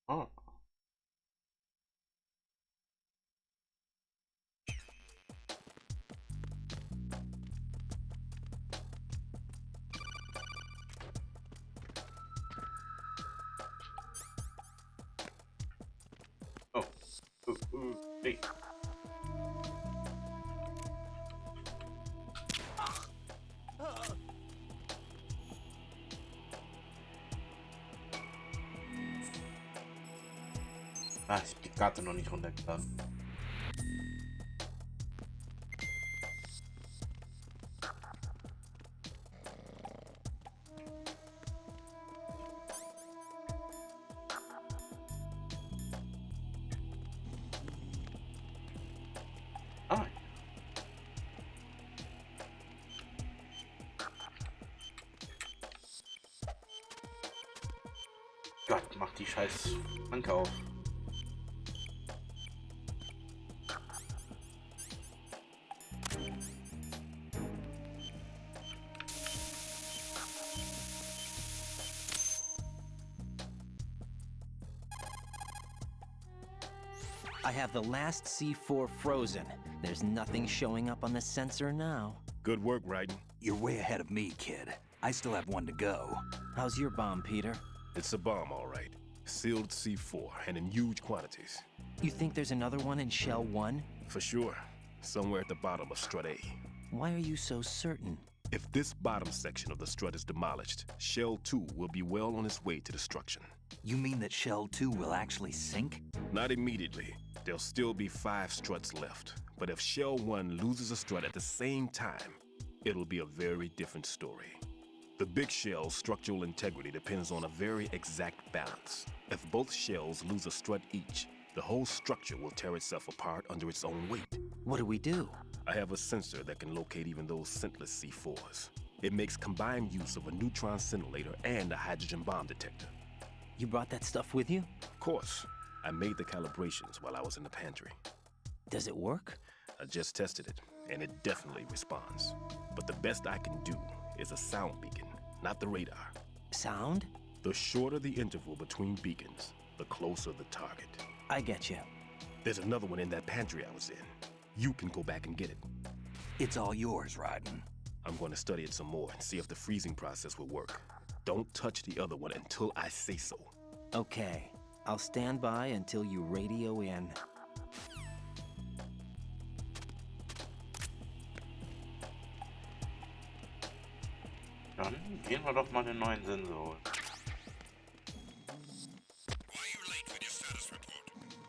Oh. Oh. Hey. Ah, ich hab die Karte noch nicht runtergeladen. Ah. Gott, mach die scheiß Bank auf. I have the last C4 frozen. There's nothing showing up on the sensor now. Good work, Raiden. You're way ahead of me, kid. I still have one to go. How's your bomb, Peter? It's a bomb, all right. Sealed C4, and in huge quantities. You think there's another one in Shell 1? For sure. Somewhere at the bottom of Strut A. Why are you so certain? If this bottom section of the strut is demolished, Shell 2 will be well on its way to destruction. You mean that Shell 2 will actually sink? Not immediately. There'll still be 5 struts left. But if Shell 1 loses a strut at the same time, it'll be a very different story. The big shell's structural integrity depends on a very exact balance. If both shells lose a strut each, the whole structure will tear itself apart under its own weight. What do we do? I have a sensor that can locate even those scentless C4s. It makes combined use of a neutron scintillator and a hydrogen bomb detector. You brought that stuff with you? Of course, I made the calibrations while I was in the pantry. Does it work? I just tested it, and it definitely responds. But the best I can do is a sound beacon, not the radar. Sound? The shorter the interval between beacons, the closer the target. I get you. There's another one in that pantry I was in. You can go back and get it. It's all yours, Raiden. I'm going to study it some more and see if the freezing process will work. Don't touch the other one until I say so. Okay. I'll stand by until you radio in. Dann gehen wir doch mal den neuen Sensor holen.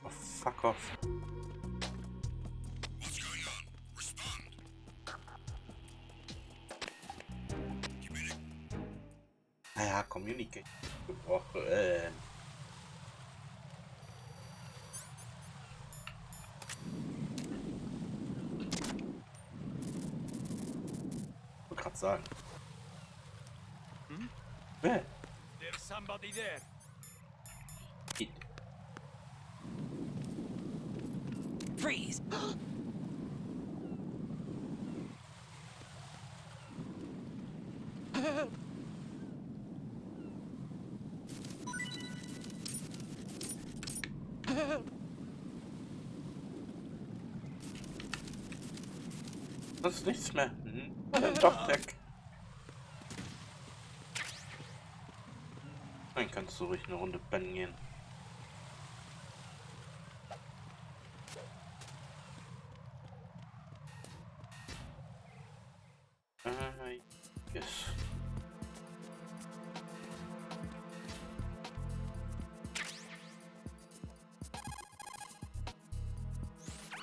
Oh, fuck off. What's going on? Respond. Naja, Communicate. Ich wollte gerade sagen. Wer? There's somebody there. Freeze! Das ist nichts mehr. Doch weg. Dann kannst du ruhig eine Runde pennen gehen. Yes.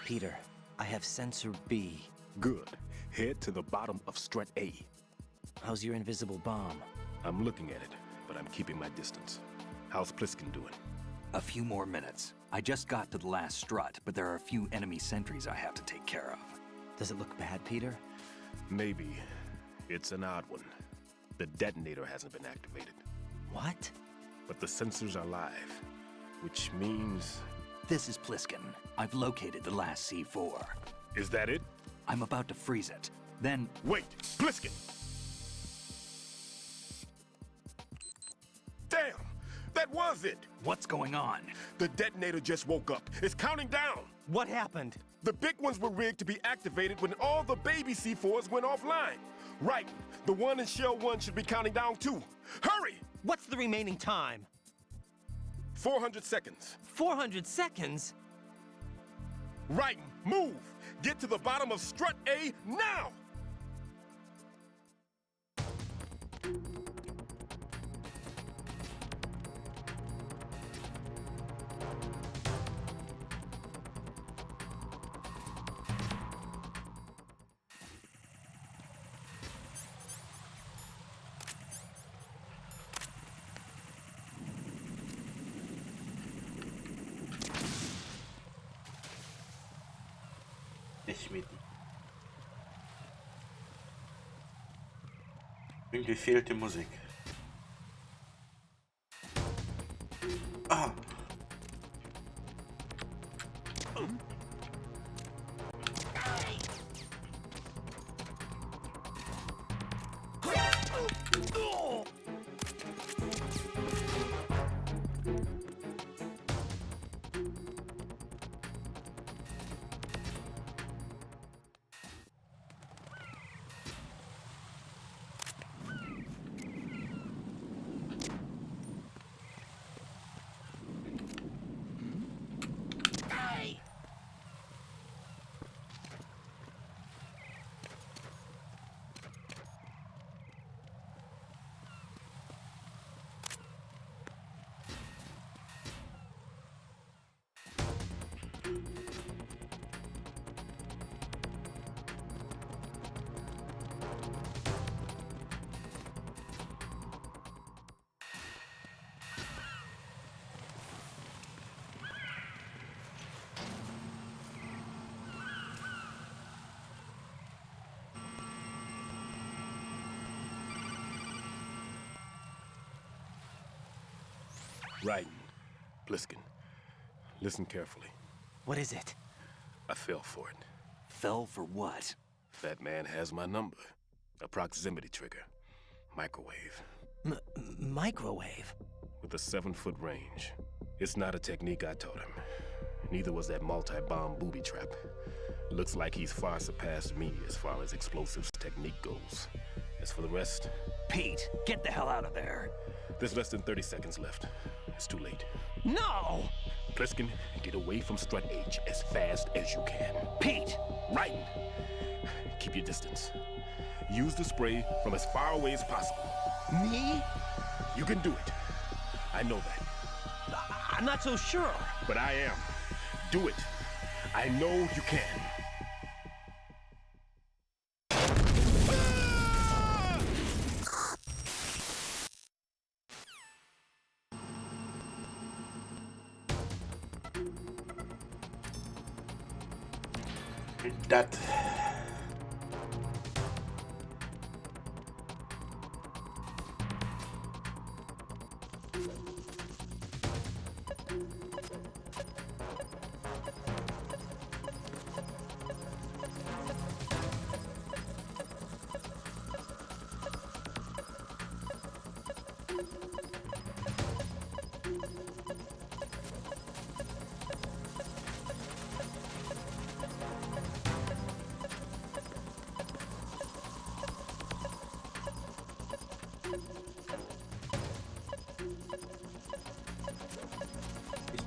Peter, I have sensor B. Good. Head to the bottom of Strut A. How's your invisible bomb? I'm looking at it, but I'm keeping my distance. How's Pliskin doing? A few more minutes. I just got to the last strut, but there are a few enemy sentries I have to take care of. Does it look bad, Peter? Maybe. It's an odd one. The detonator hasn't been activated. What? But the sensors are live, which means... This is Pliskin. I've located the last C4. Is that it? I'm about to freeze it. Then... Wait! Pliskin! Damn! That was it! What's going on? The detonator just woke up. It's counting down! What happened? The big ones were rigged to be activated when all the baby C4s went offline. Right. The one in Shell 1 should be counting down too. Hurry! What's the remaining time? 400 seconds. 400 seconds? Right. Move! Get to the bottom of strut A now! Nicht mieten. Irgendwie fehlt die Musik. Ah. Raiden, Pliskin, listen carefully. What is it? I fell for it. Fell for what? Fat man has my number. A proximity trigger. Microwave. Microwave? With a 7-foot range. It's not a technique I taught him. Neither was that multi-bomb booby trap. Looks like he's far surpassed me as far as explosives technique goes. As for the rest... Pete, get the hell out of there. There's less than 30 seconds left. It's too late. No! Pliskin, get away from Strut H as fast as you can. Pete! Raiden, keep your distance. Use the spray from as far away as possible. Me? You can do it. I know that. I'm not so sure. But I am. Do it. I know you can. That.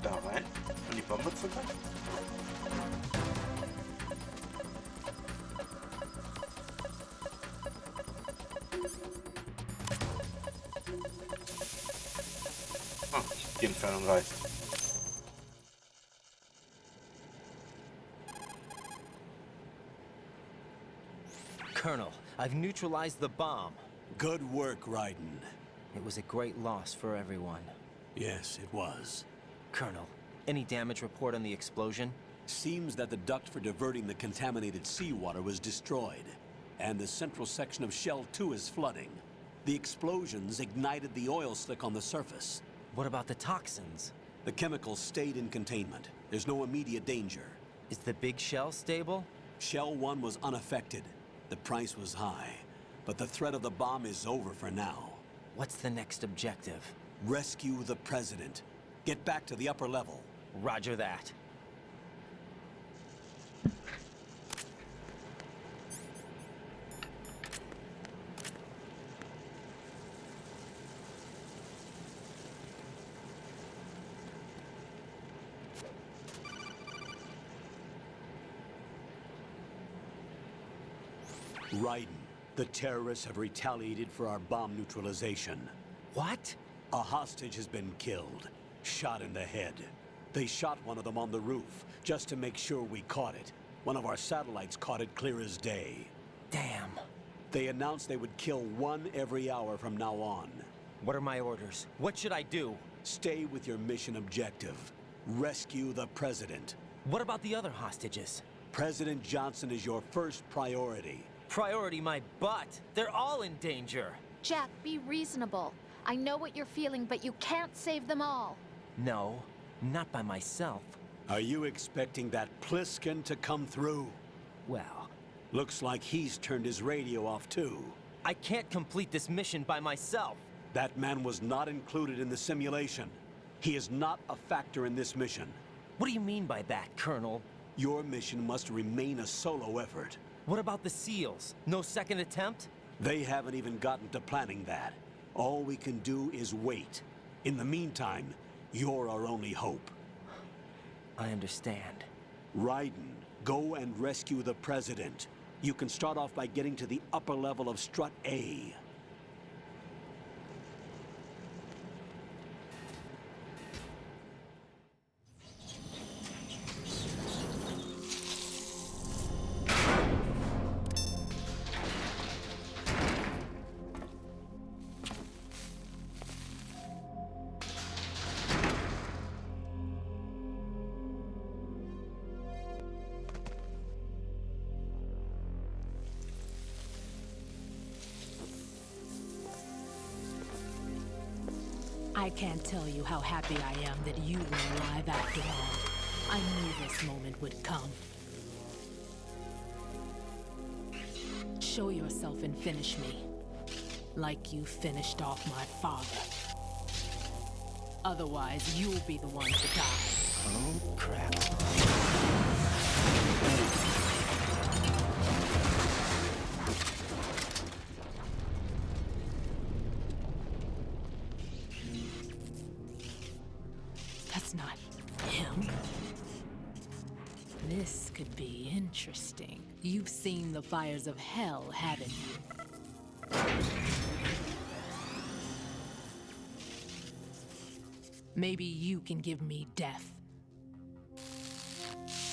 Da rein, um die Bombe zu machen. Ah, die Entfernung reicht. Colonel, I've neutralized the bomb. Good work, Raiden. It was a great loss for everyone. Yes, it was. Colonel, any damage report on the explosion? Seems that the duct for diverting the contaminated seawater was destroyed, and the central section of Shell 2 is flooding. The explosions ignited the oil slick on the surface. What about the toxins? The chemicals stayed in containment. There's no immediate danger. Is the big shell stable? Shell 1 was unaffected. The price was high, but the threat of the bomb is over for now. What's the next objective? Rescue the president. Get back to the upper level. Roger that. Raiden, the terrorists have retaliated for our bomb neutralization. What? A hostage has been killed, shot in the head. They shot one of them on the roof, just to make sure we caught it. One of our satellites caught it clear as day. Damn. They announced they would kill one every hour from now on. What are my orders? What should I do? Stay with your mission objective. Rescue the president. What about the other hostages? President Johnson is your first priority. Priority my butt. They're all in danger. Jack, be reasonable. I know what you're feeling, but you can't save them all. No, not by myself. Are you expecting that Pliskin to come through? Well, Looks like he's turned his radio off too. I can't complete this mission by myself. That man was not included in the simulation. He is not a factor in this mission. What do you mean by that, Colonel? Your mission must remain a solo effort. What about the SEALs? No second attempt? They haven't even gotten to planning that. All we can do is wait. In the meantime, you're our only hope. I understand. Raiden, go and rescue the president. You can start off by getting to the upper level of Strut A. I can't tell you how happy I am that you were alive after all. I knew this moment would come. Show yourself and finish me. Like you finished off my father. Otherwise, you'll be the one to die. Oh, crap. That's not him. This could be interesting. You've seen the fires of hell, haven't you? Maybe you can give me death.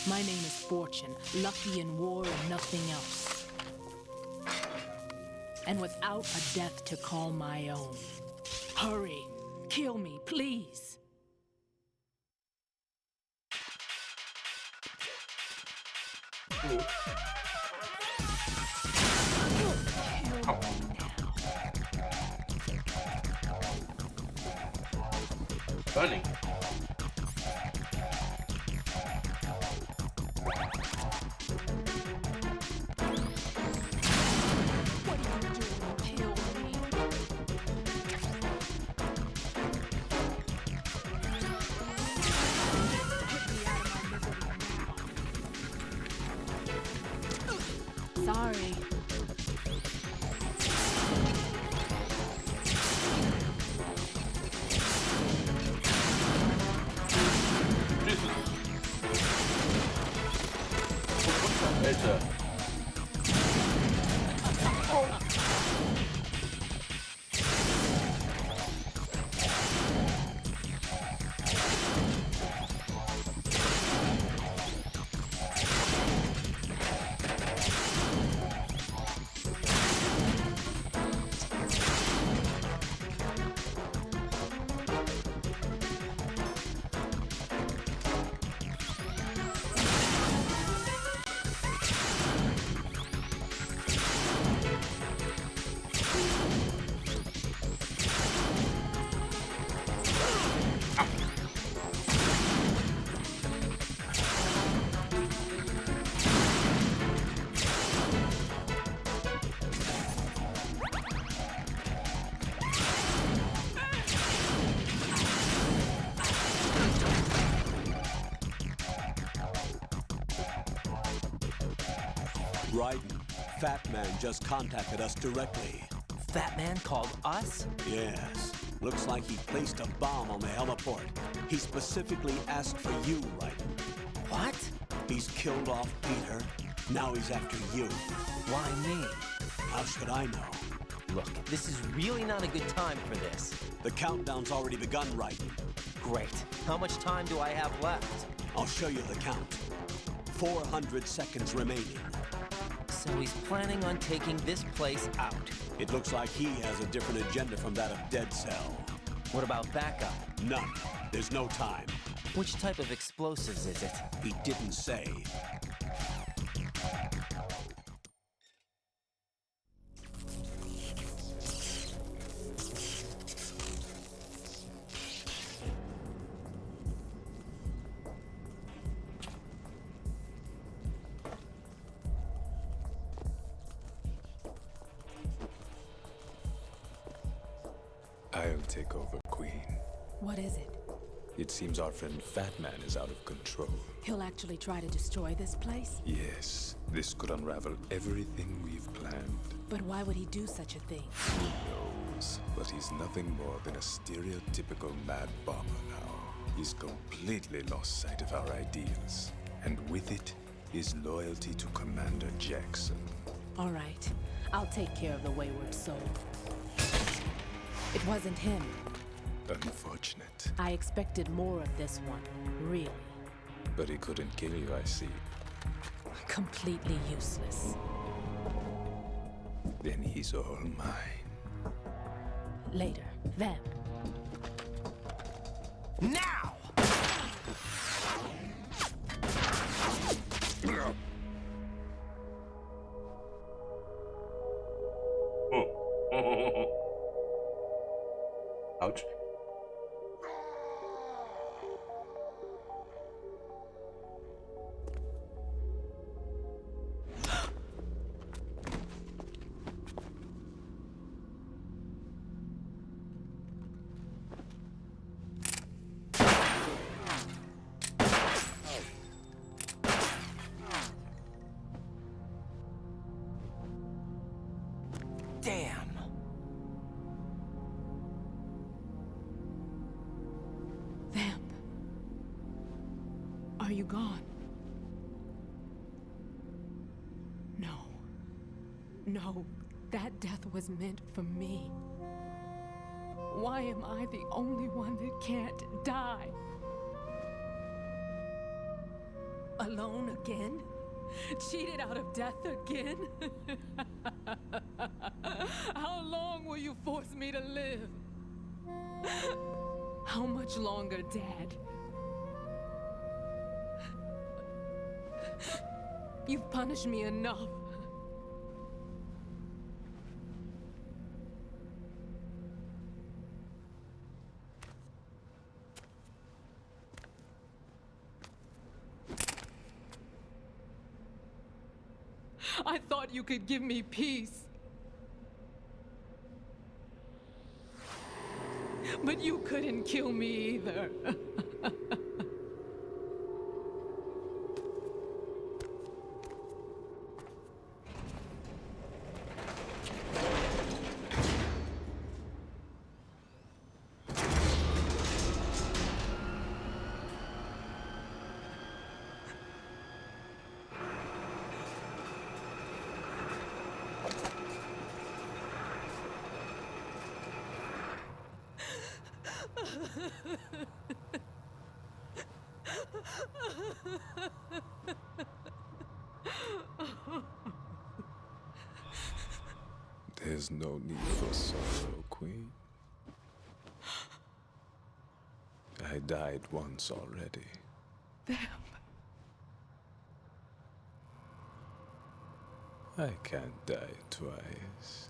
My name is Fortune, lucky in war and nothing else. And without a death to call my own. Hurry, kill me, please. Burning. Sorry. Alter. Raiden. Fat Man just contacted us directly. Fat Man called us? Yes. Looks like he placed a bomb on the heliport. He specifically asked for you, Raiden. What? He's killed off Peter. Now he's after you. Why me? How should I know? Look, this is really not a good time for this. The countdown's already begun, Raiden. Great. How much time do I have left? I'll show you the count. 400 seconds remaining. So he's planning on taking this place out. It looks like he has a different agenda from that of Dead Cell. What about backup? None. There's no time. Which type of explosives is it? He didn't say. I'll take over, Queen. What is it? It seems our friend Fat Man is out of control. He'll actually try to destroy this place? Yes, this could unravel everything we've planned. But why would he do such a thing? Who knows? But he's nothing more than a stereotypical mad bomber now. He's completely lost sight of our ideals. And with it, his loyalty to Commander Jackson. All right. I'll take care of the wayward soul. It wasn't him. Unfortunate. I expected more of this one, really. But he couldn't kill you, I see. Completely useless. Then he's all mine. Later, Vamp. Now! Ouch. Damn! Vamp. Are you gone? No. No, that death was meant for me. Why am I the only one that can't die? Alone again? Cheated out of death again? How long will you force me to live? How much longer, Dad? You've punished me enough. I thought you could give me peace. But you couldn't kill me either. There's no need for sorrow, Queen. I died once already. Vamp. I can't die twice.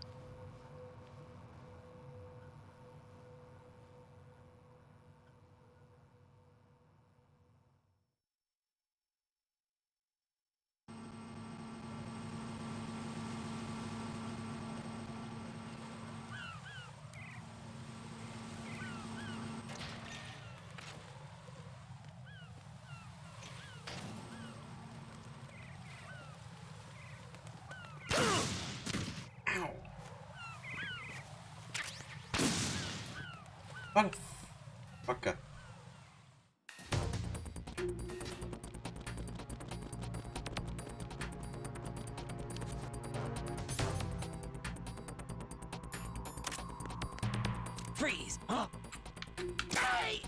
Motherfucker. Freeze! Huh? Hey!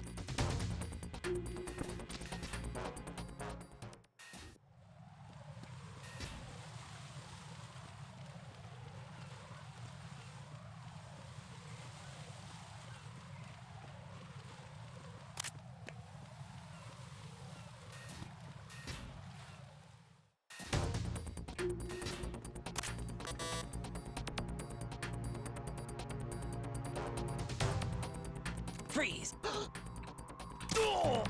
Freeze! Oh!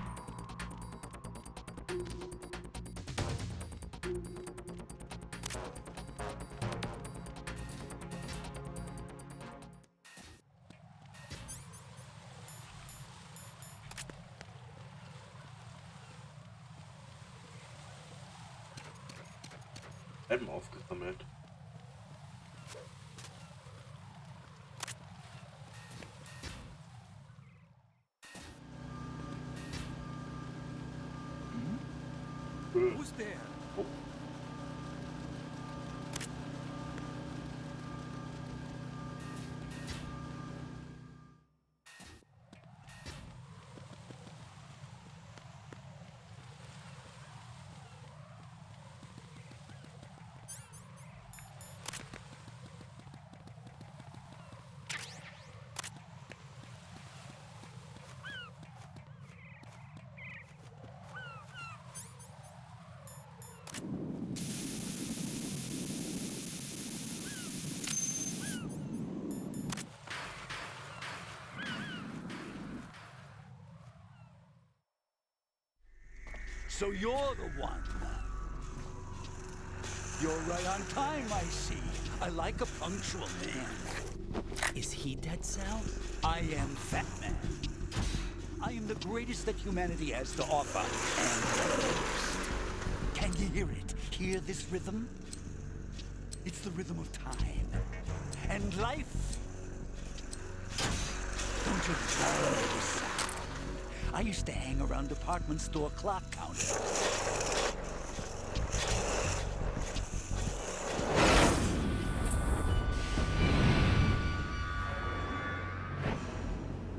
Leben aufgesammelt. Who's there? So you're the one. You're right on time, I see. I like a punctual man. Is he Dead Cell? I am Fat Man. I am the greatest that humanity has to offer, and the worst. Can you hear it? Hear this rhythm? It's the rhythm of time. And life. Don't you love this sound? I used to hang around department store clock counters.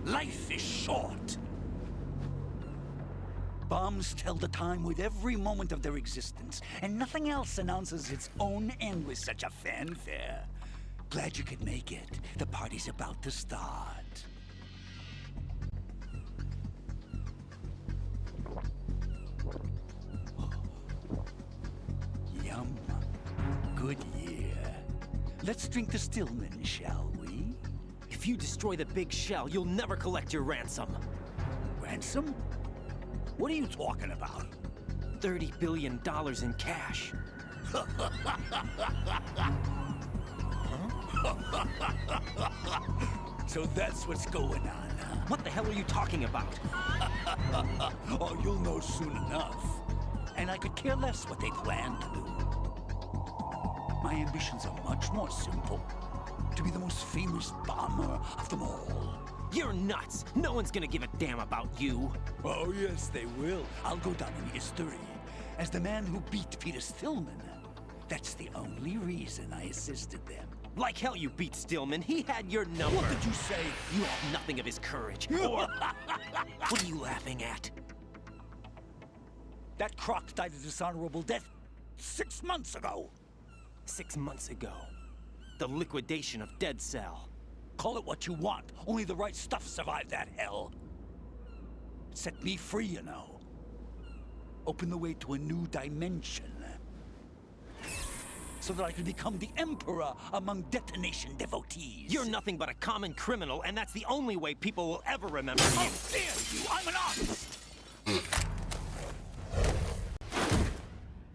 Life is short. Bombs tell the time with every moment of their existence, and nothing else announces its own end with such a fanfare. Glad you could make it. The party's about to start. Yum. Good year. Let's drink the Stillman, shall we? If you destroy the big shell, you'll never collect your ransom. Ransom? What are you talking about? $30 billion in cash. So that's what's going on, huh? What the hell are you talking about? Oh, you'll know soon enough. And I could care less what they plan to do. My ambitions are much more simple. To be the most famous bomber of them all. You're nuts! No one's gonna give a damn about you. Oh, yes, they will. I'll go down in history as the man who beat Peter Stillman. That's the only reason I assisted them. Like hell you beat Stillman. He had your number. What did you say? You have nothing of his courage. Or... What are you laughing at? That croc died a dishonorable death 6 months ago. 6 months ago. The liquidation of Dead Cell. Call it what you want. Only the right stuff survived that hell. It set me free, you know. Opened the way to a new dimension. So that I could become the Emperor among detonation devotees. You're nothing but a common criminal, and that's the only way people will ever remember you. How dare you! I'm an artist!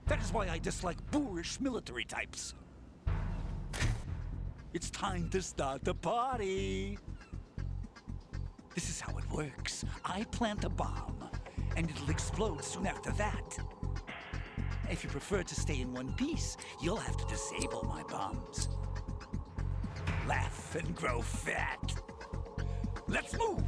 That is why I dislike boorish military types. It's time to start the party. This is how it works. I plant a bomb, and it'll explode soon after that. If you prefer to stay in one piece, you'll have to disable my bombs. Laugh and grow fat. Let's move!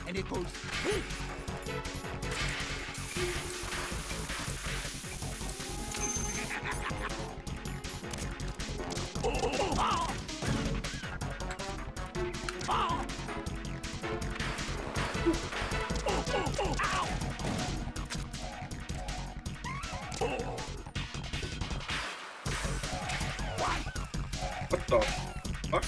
And it goes. What the fuck?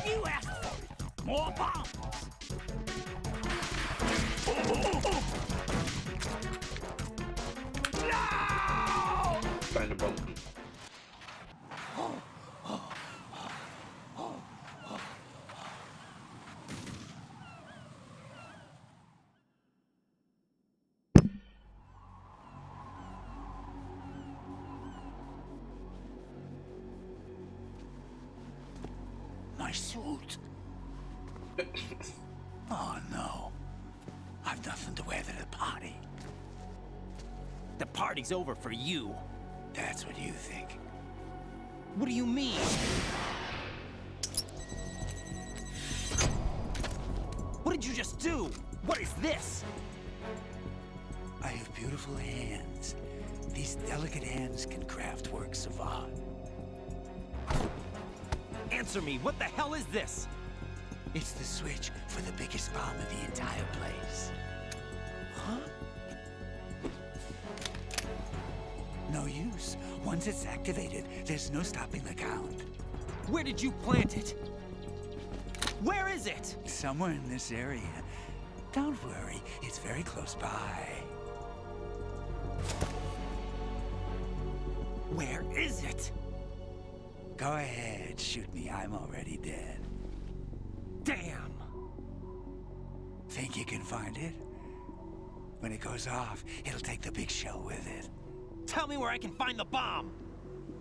You asked for it! More bombs! No! Keine Bomben. My suit. Oh no. I've nothing to wear to the party. The party's over for you. That's what you think. What do you mean? What did you just do? What is this? I have beautiful hands. These delicate hands can craft works of art. Answer me, what the hell is this? It's the switch for the biggest bomb in the entire place. Huh? No use. Once it's activated, there's no stopping the count. Where did you plant it? Where is it? Somewhere in this area. Don't worry, it's very close by. Where is it? Go ahead, shoot me. I'm already dead. Damn! Think you can find it? When it goes off, it'll take the big show with it. Tell me where I can find the bomb!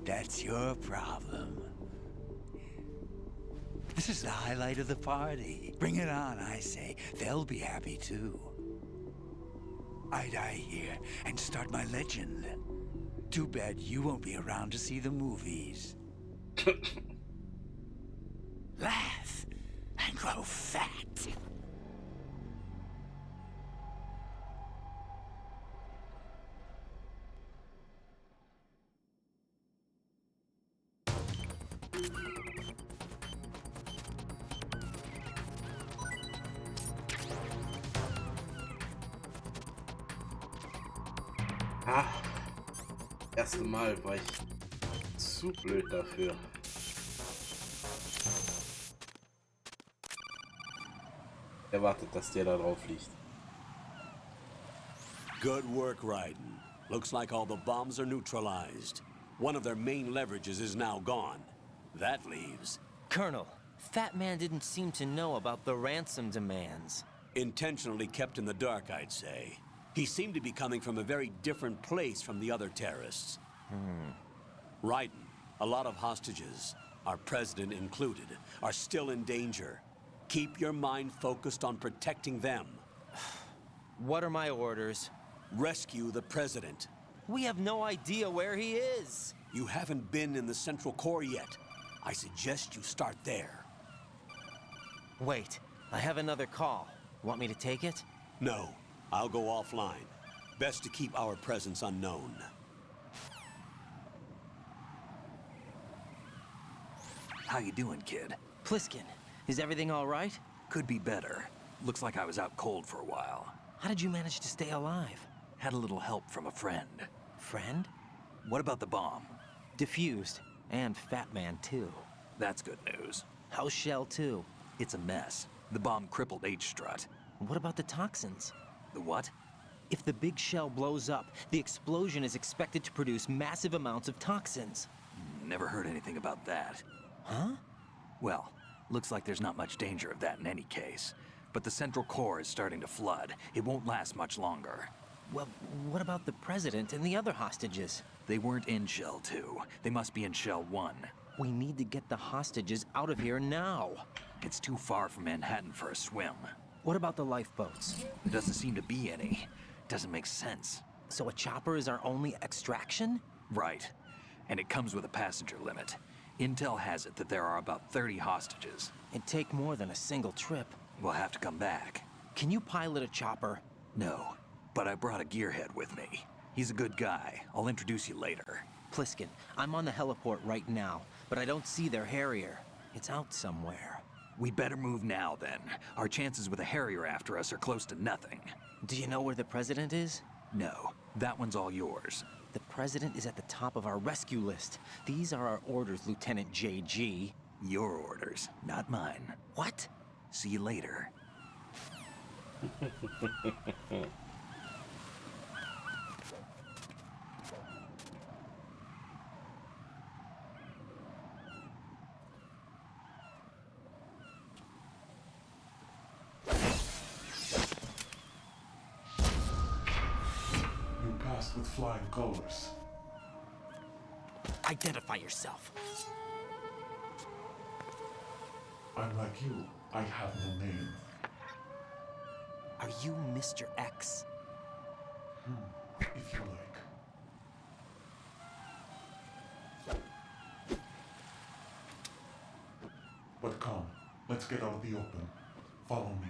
That's your problem. This is the highlight of the party. Bring it on, I say. They'll be happy too. I die here and start my legend. Too bad you won't be around to see the movies. Laugh and grow fat. Ah, erste Mal war ich zu blöd dafür. Erwartet, dass der da drauf liegt. Good work, Raiden. Looks like all the bombs are neutralized. One of their main leverages is now gone. That leaves... Colonel, Fat Man didn't seem to know about the ransom demands. Intentionally kept in the dark, I'd say. He seemed to be coming from a very different place from the other terrorists. Raiden, a lot of hostages, our president included, are still in danger. Keep your mind focused on protecting them. What are my orders? Rescue the President. We have no idea where he is. You haven't been in the Central Core yet. I suggest you start there. Wait, I have another call. Want me to take it? No, I'll go offline. Best to keep our presence unknown. How you doing, kid? Pliskin, is everything all right? Could be better. Looks like I was out cold for a while. How did you manage to stay alive? Had a little help from a friend. Friend? What about the bomb? Diffused. And Fat Man, too. That's good news. How's Shell, too? It's a mess. The bomb crippled H-Strut. What about the toxins? The what? If the big shell blows up, the explosion is expected to produce massive amounts of toxins. Never heard anything about that. Huh? Well, looks like there's not much danger of that in any case. But the Central Core is starting to flood. It won't last much longer. Well, what about the President and the other hostages? They weren't in Shell 2. They must be in Shell 1. We need to get the hostages out of here now. It's too far from Manhattan for a swim. What about the lifeboats? There doesn't seem to be any. Doesn't make sense. So a chopper is our only extraction? Right. And it comes with a passenger limit. Intel has it that there are about 30 hostages. It'd take more than a single trip. We'll have to come back. Can you pilot a chopper? No, but I brought a gearhead with me. He's a good guy. I'll introduce you later. Pliskin, I'm on the heliport right now, but I don't see their Harrier. It's out somewhere. We better move now, then. Our chances with a Harrier after us are close to nothing. Do you know where the President is? No, that one's all yours. The President is at the top of our rescue list. These are our orders, Lieutenant JG. Your orders, not mine. What? See you later. You passed with flying colors. Identify yourself. I'm like you. I have no name. Are you Mr. X? If you like. But come, let's get out of the open. Follow me.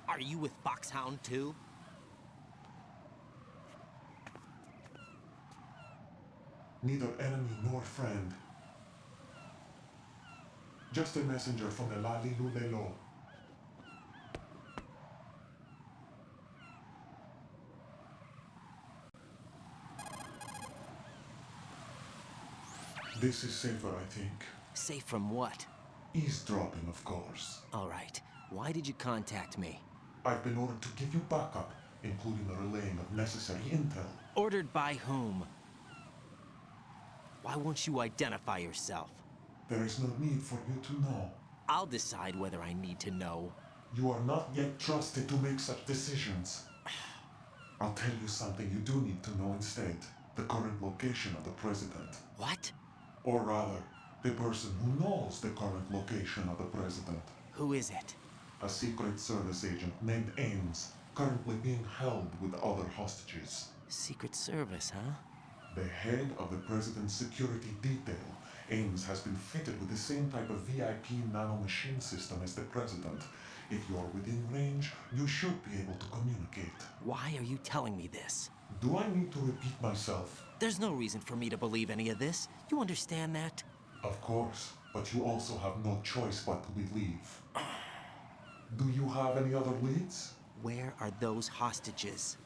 Are you with Foxhound too? Neither enemy nor friend. Just a messenger from the Lali Lulelo. This is safer, I think. Safe from what? Eavesdropping, of course. All right. Why did you contact me? I've been ordered to give you backup, including the relaying of necessary intel. Ordered by whom? Why won't you identify yourself? There is no need for you to know. I'll decide whether I need to know. You are not yet trusted to make such decisions. I'll tell you something you do need to know instead. The current location of the President. What? Or rather, the person who knows the current location of the President. Who is it? A Secret Service agent named Ames, currently being held with other hostages. Secret Service, huh? The head of the President's security detail, Ames, has been fitted with the same type of VIP nanomachine system as the President. If you're within range, you should be able to communicate. Why are you telling me this? Do I need to repeat myself? There's no reason for me to believe any of this. You understand that? Of course, but you also have no choice but to believe. Do you have any other leads? Where are those hostages?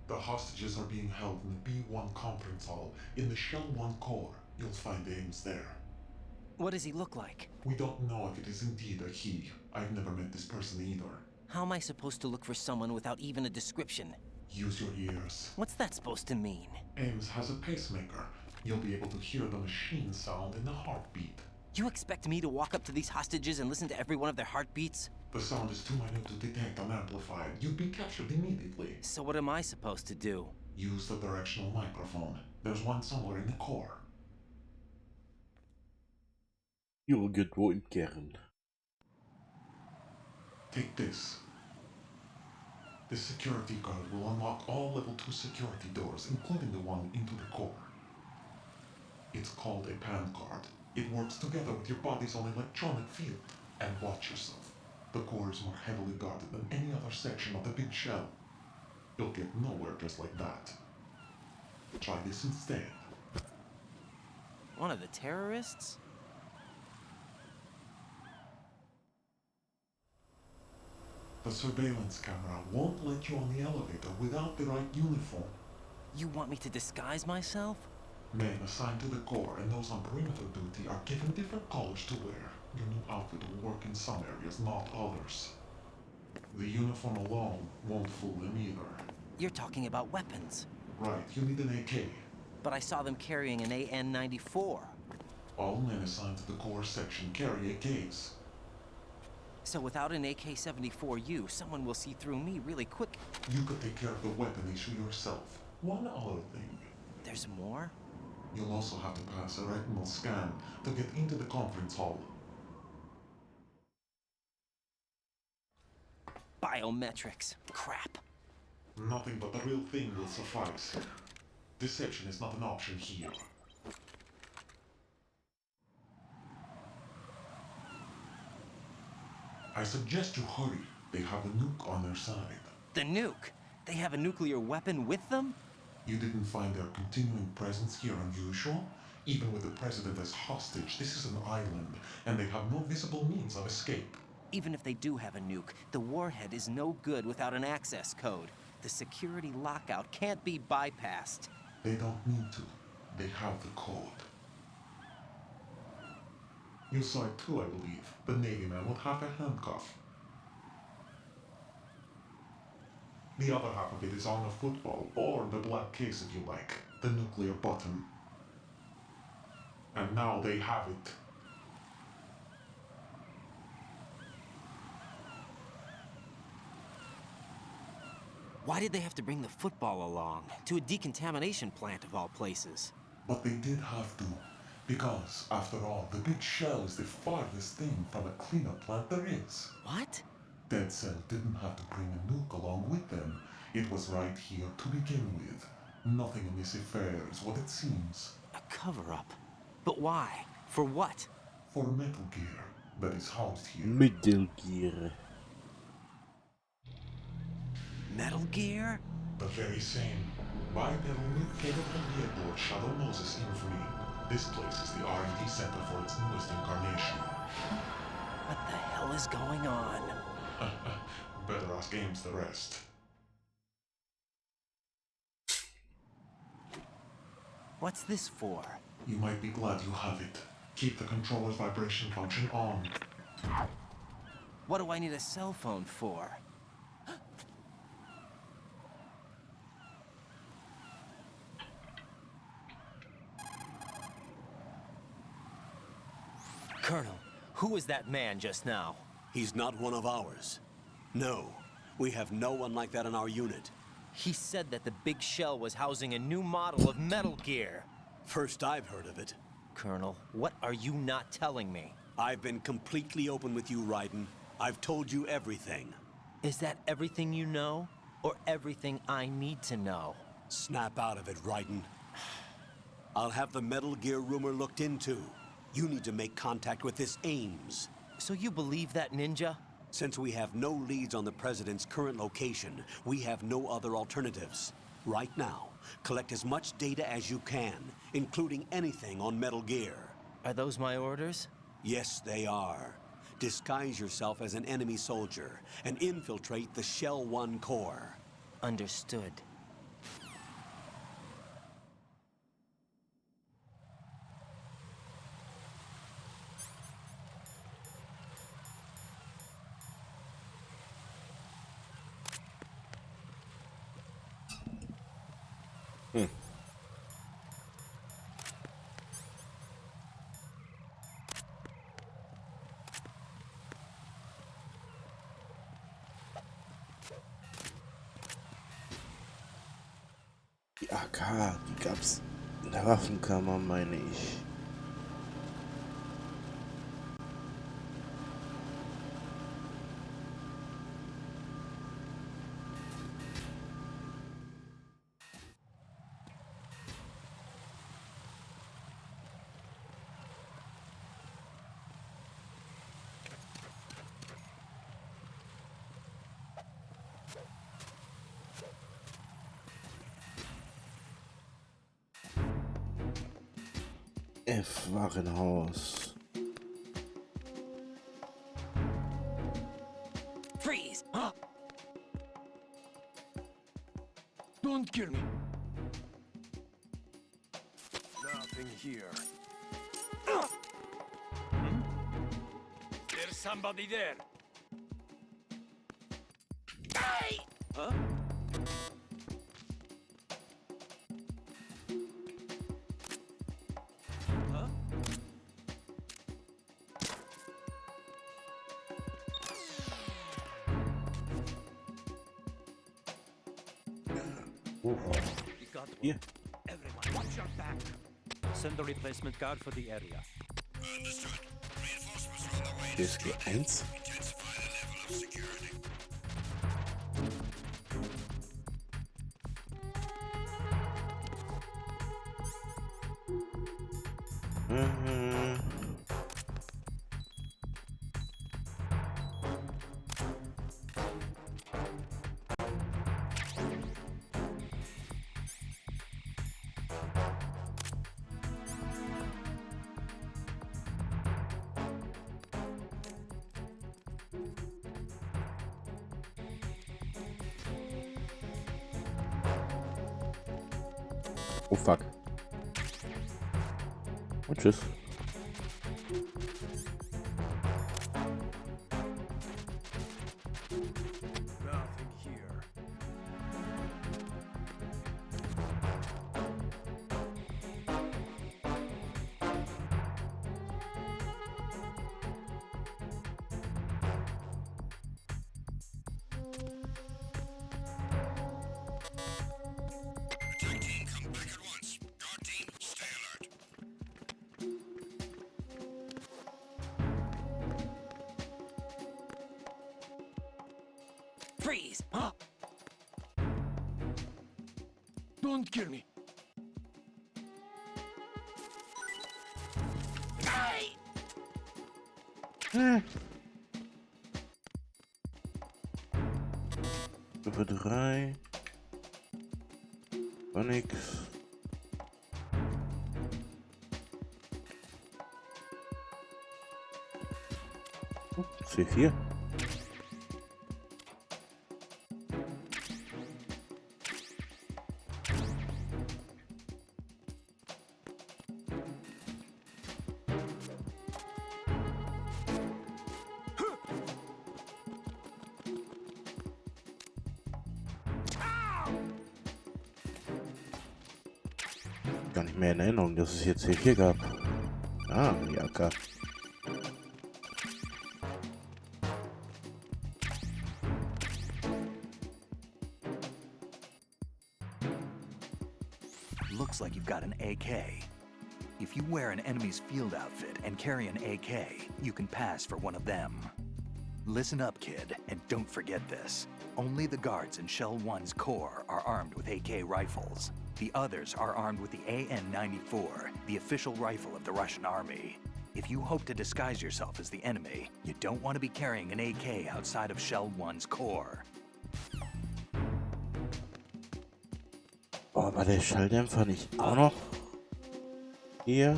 The hostages are being held in the B1 conference hall in the Shell 1 core. You'll find Ames there. What does he look like? We don't know if it is indeed a he. I've never met this person either. How am I supposed to look for someone without even a description? Use your ears. What's that supposed to mean? Ames has a pacemaker. You'll be able to hear the machine sound in the heartbeat. You expect me to walk up to these hostages and listen to every one of their heartbeats? The sound is too minute to detect and amplify it. You'd be captured immediately. So what am I supposed to do? Use the directional microphone. There's one somewhere in the core. Irgendwo im Kern. Take this. This security card will unlock all level 2 security doors, including the one into the core. It's called a PAN card. It works together with your body's own electronic field. And watch yourself. The core is more heavily guarded than any other section of the big shell. You'll get nowhere just like that. Try this instead. One of the terrorists? The surveillance camera won't let you on the elevator without the right uniform. You want me to disguise myself? Men assigned to the core and those on perimeter duty are given different colors to wear. Your new outfit will work in some areas, not others. The uniform alone won't fool them either. You're talking about weapons. Right, you need an AK. But I saw them carrying an AN-94. All men assigned to the core section carry AKs. So without an AK-74U, someone will see through me really quick. You could take care of the weapon issue yourself. One other thing. There's more? You'll also have to pass a retinal scan to get into the conference hall. Biometrics. Crap. Nothing but the real thing will suffice. Deception is not an option here. I suggest you hurry. They have a nuke on their side. The nuke? They have a nuclear weapon with them? You didn't find their continuing presence here unusual? Even with the president as hostage, this is an island, and they have no visible means of escape. Even if they do have a nuke, the warhead is no good without an access code. The security lockout can't be bypassed. They don't need to. They have the code. You saw it too, I believe. The Navy man with half a handcuff. The other half of it is on a football, or the black case if you like. The nuclear button. And now they have it. Why did they have to bring the football along? To a decontamination plant of all places. But they did have to. Because, after all, the big shell is the farthest thing from a cleanup plant there is. What? Dead Cell didn't have to bring a nuke along with them. It was right here to begin with. Nothing in this affair is what it seems. A cover-up? But why? For what? For Metal Gear that is housed here. Metal Gear. Metal Gear? The very same. Bipedal nuke-capable vehicle Shadow Moses infamy. This place is the R&D center for its newest incarnation. What the hell is going on? Better ask Ames the rest. What's this for? You might be glad you have it. Keep the controller's vibration function on. What do I need a cell phone for? Colonel, who was that man just now? He's not one of ours. No, we have no one like that in our unit. He said that the big shell was housing a new model of Metal Gear. First I've heard of it. Colonel, what are you not telling me? I've been completely open with you, Raiden. I've told you everything. Is that everything you know? Or everything I need to know? Snap out of it, Raiden. I'll have the Metal Gear rumor looked into. You need to make contact with this Ames. So you believe that ninja? Since we have no leads on the President's current location, we have no other alternatives. Right now, collect as much data as you can, including anything on Metal Gear. Are those my orders? Yes, they are. Disguise yourself as an enemy soldier and infiltrate the Shell 1 core. Understood. Die AK, die gab's in der Waffenkammer, meine ich. Warenhaus. Freeze! Don't kill me. Nothing here. There's somebody there. Huh? Hier. Everyone, watch your back. Send a replacement guard for the area. Understood. Reinforcements are on the way. DSG 1. Intensify the level of security. Oh fuck. Und tschüss. Nothing here. Attack team, come back at once. Guard team, stay alert. Freeze! Don't kill me. Stufe 3. War nix. C4. Gar nicht mehr in Erinnerung, dass es hier C4 gab. Ah, ja, klar. Looks like you've got an AK. If you wear an enemy's field outfit and carry an AK, you can pass for one of them. Listen up, kid, and don't forget this. Only the guards in Shell 1's core are armed with AK rifles. The others are armed with the AN-94, the official rifle of the Russian army. If you hope to disguise yourself as the enemy, you don't want to be carrying an AK outside of Shell 1's core. Oh, aber der Schalldämpfer nicht auch noch? Hier.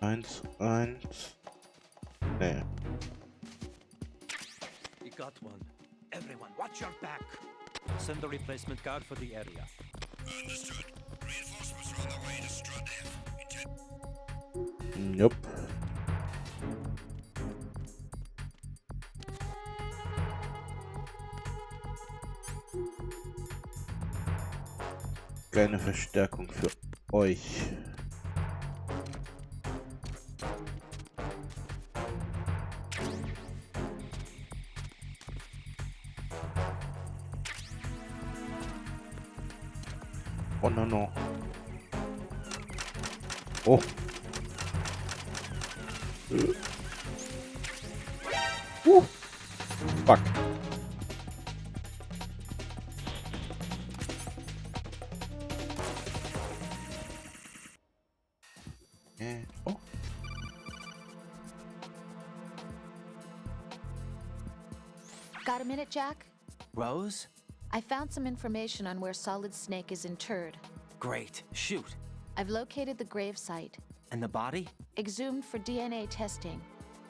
1, 1. Nee. You got one. Everyone, watch your back. Send a replacement guard for the area. Understood. Reinforcements are on the way to Strut F. Nope. Keine Verstärkung für euch. Oh, no, no. Oh. Fuck. Oh. Got a minute, Jack? Rose? I found some information on where Solid Snake is interred. Great. Shoot. I've located the grave site. And the body? Exhumed for DNA testing.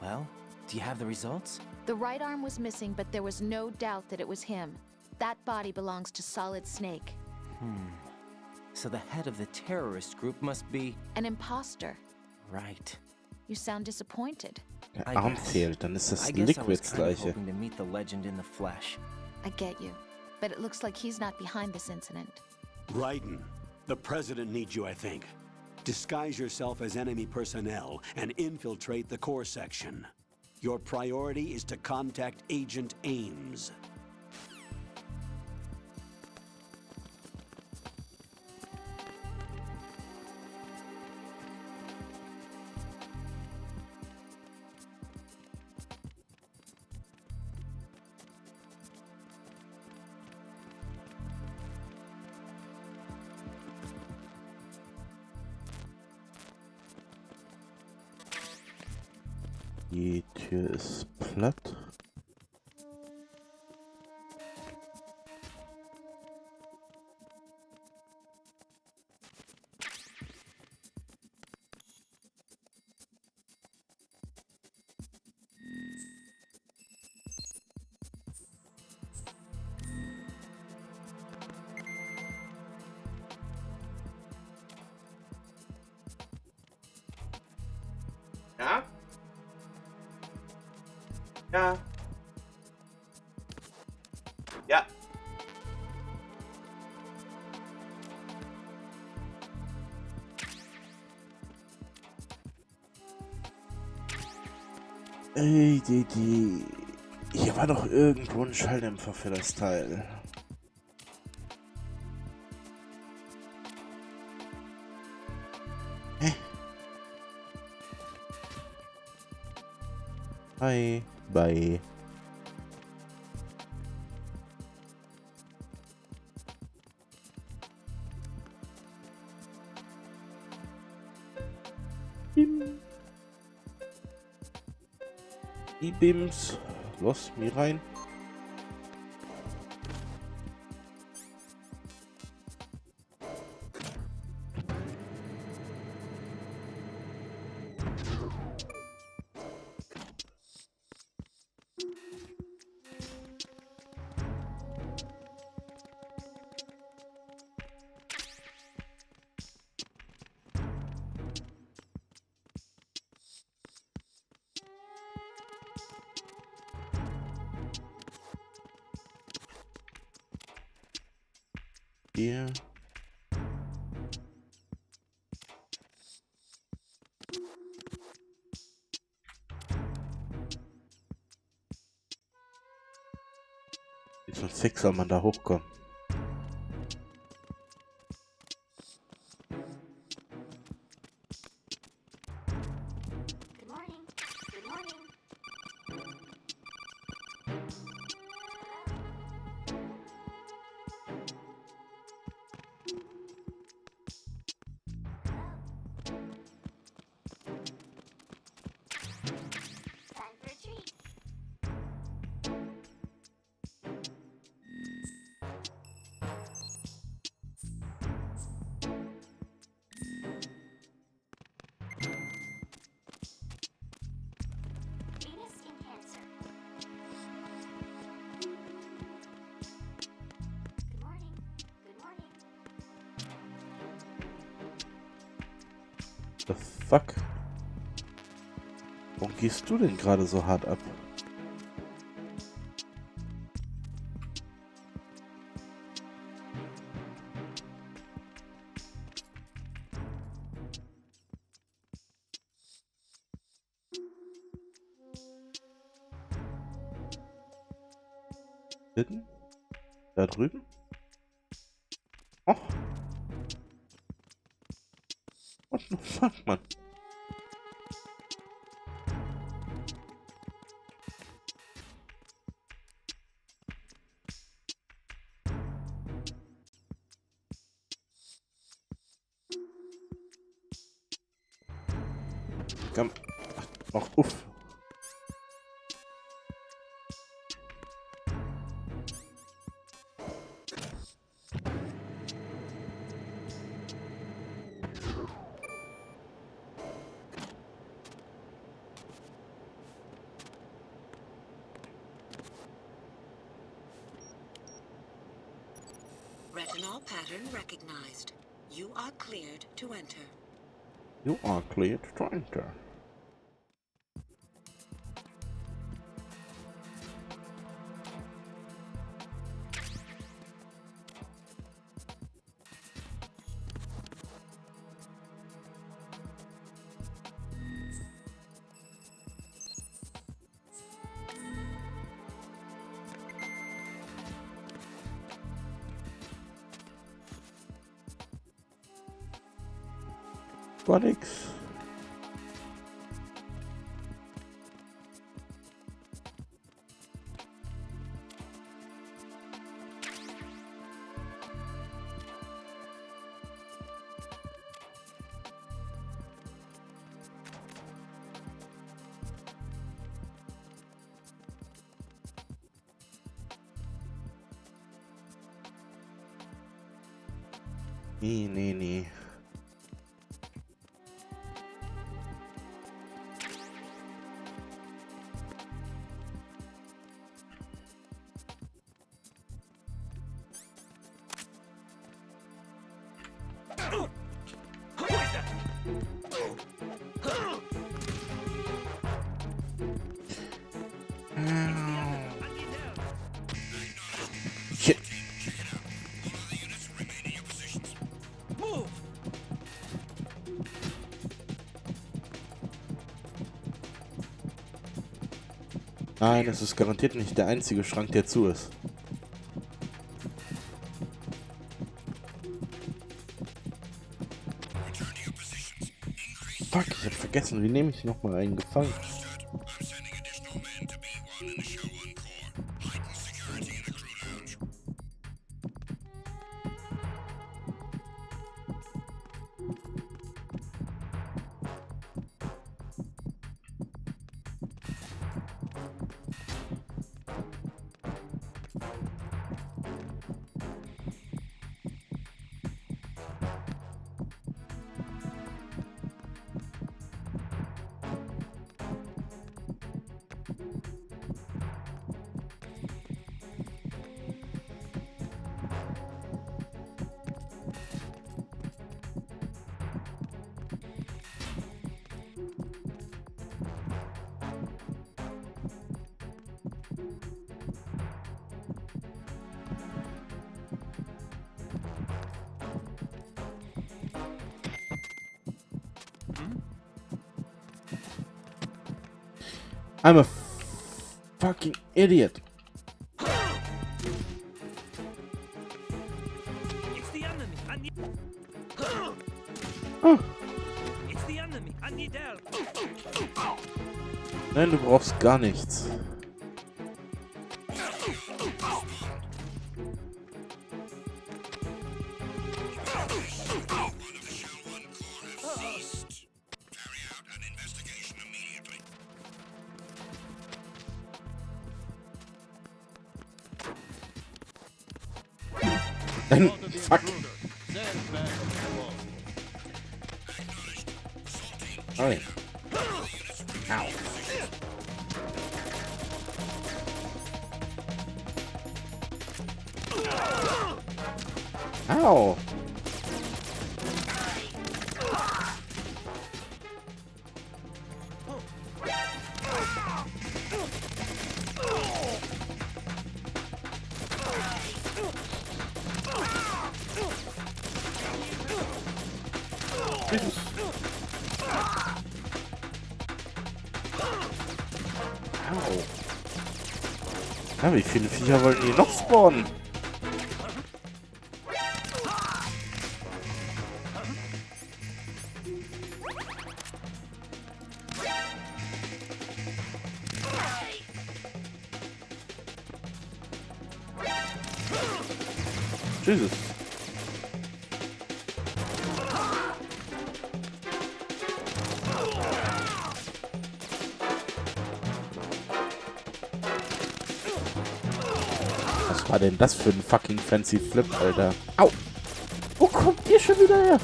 Well, do you have the results? The right arm was missing, but there was no doubt that it was him. That body belongs to Solid Snake. So the head of the terrorist group must be... An imposter. Right. You sound disappointed. Der I Arm guess. fehlt, dann ist das I guess I Liquid was das kind of gleiche. hoping to meet the legend in the flesh. I get you. But it looks like he's not behind this incident. Raiden, the president needs you, I think. Disguise yourself as enemy personnel and infiltrate the core section. Your priority is to contact Agent Ames. Die Tür ist platt. Ja? Ja. Ja. Ey, die. Hier war doch irgendwo ein Schalldämpfer für das Teil. Hä? Bye. Bye. Bim. Die Bims. Los, mir rein. Hier. Wie zum Fick soll man da hochkommen? Good morning. Good morning. Time for a treat. Venus in Cancer. Good morning. Good morning. The fuck? Warum gehst du denn gerade so hart ab? Hinten? Da drüben? Oh. What the fuck, Mann? Komm. Ach, uff. Retinol pattern recognized. You are cleared to enter. You are cleared to enter. Aquatics. Nee. Shit. Nein, es ist garantiert nicht der einzige Schrank, der zu ist. Fuck, ich hab vergessen, wie nehme ich nochmal einen gefangen? I'm a fucking idiot. It's the enemy. I need. Oh. It's the enemy. I need help. Nein, du brauchst gar nichts. Fuck. Nein. Au. Au. Ja, wie viele Viecher wollen die noch spawnen? Jesus. Was war denn das für ein fucking fancy Flip, Alter? Au! Wo kommt ihr schon wieder her?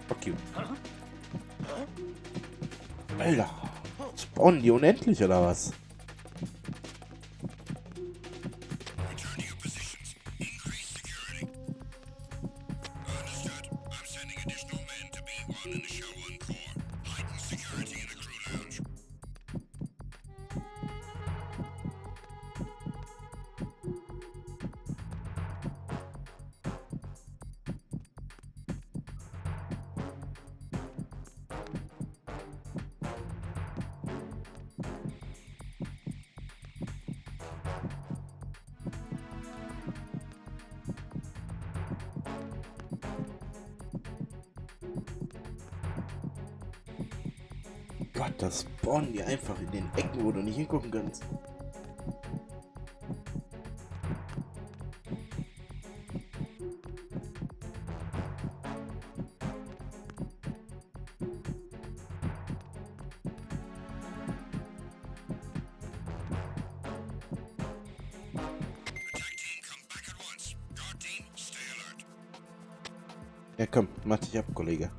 Fuck you. Alter. Spawnen die unendlich, oder was? Return to your positions. Increase security. Understood. I'm sending additional men to B1 and the Show 1 core. Heighten security in the crew lounge. Gott, das spawnen die einfach in den Ecken, wo du nicht hingucken kannst. Attack team, come back at once. Guard team, stay alert. Ja komm, mach dich ab, Kollege.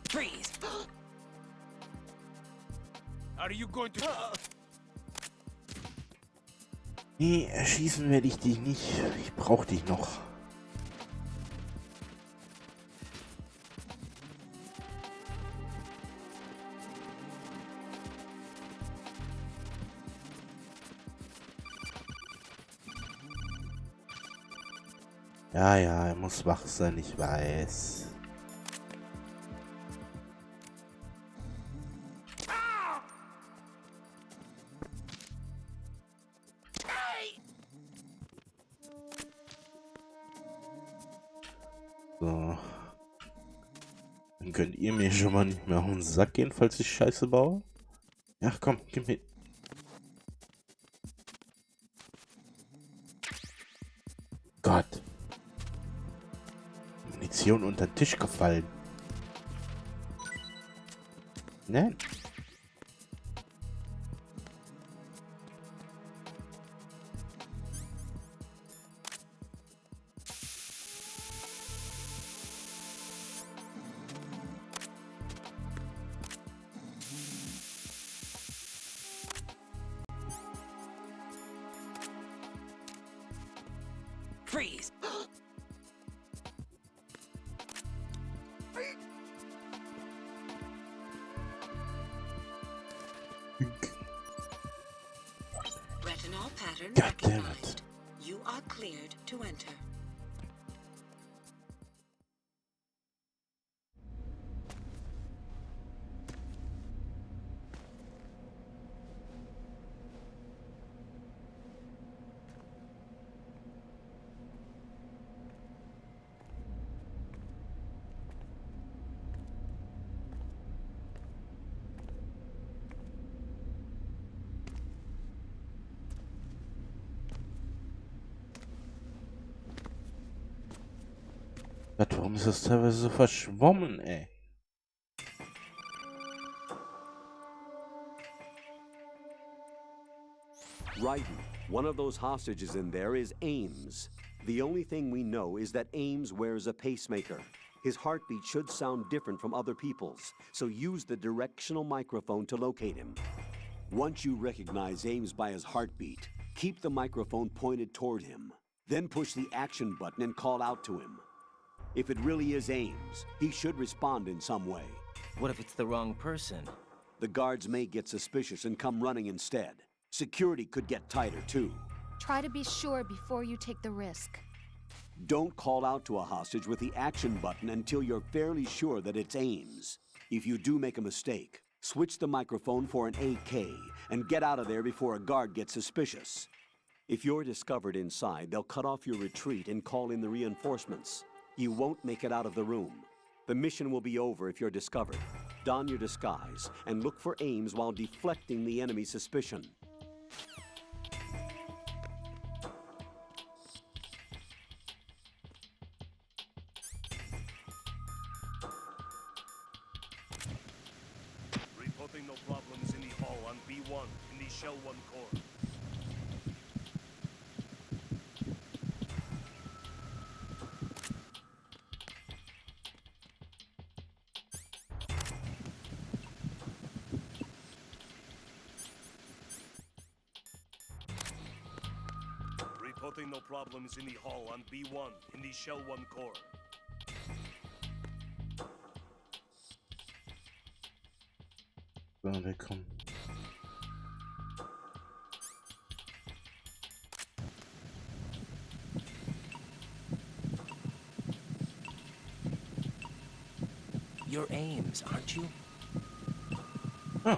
Freeze! Are you going to... Nee, erschießen werde ich dich nicht. Ich brauche dich noch. Ja, ja, er muss wach sein, ich weiß. So. Dann könnt ihr mir schon mal nicht mehr auf den Sack gehen, falls ich Scheiße baue. Ja, komm, gib mir. Gott. Munition unter den Tisch gefallen. Nein. Freeze! Retinol pattern God damn it. recognized. You are cleared to enter. Gott, warum ist das teilweise so verschwommen, ey? Raiden, one of those hostages in there is Ames. The only thing we know is that Ames wears a pacemaker. His heartbeat should sound different from other people's, so use the directional microphone to locate him. Once you recognize Ames by his heartbeat, keep the microphone pointed toward him. Then push the action button and call out to him. If it really is Ames, he should respond in some way. What if it's the wrong person? The guards may get suspicious and come running instead. Security could get tighter, too. Try to be sure before you take the risk. Don't call out to a hostage with the action button until you're fairly sure that it's Ames. If you do make a mistake, switch the microphone for an AK and get out of there before a guard gets suspicious. If you're discovered inside, they'll cut off your retreat and call in the reinforcements. You won't make it out of the room. The mission will be over if you're discovered. Don your disguise and look for Ames while deflecting the enemy's suspicion. Reporting no problems in the hall on B1 in the Shell 1 core. Reporting no problems in the hall on B1 in the Shell 1 core. Wenn wir kommen. You're Ames, aren't you? Huh.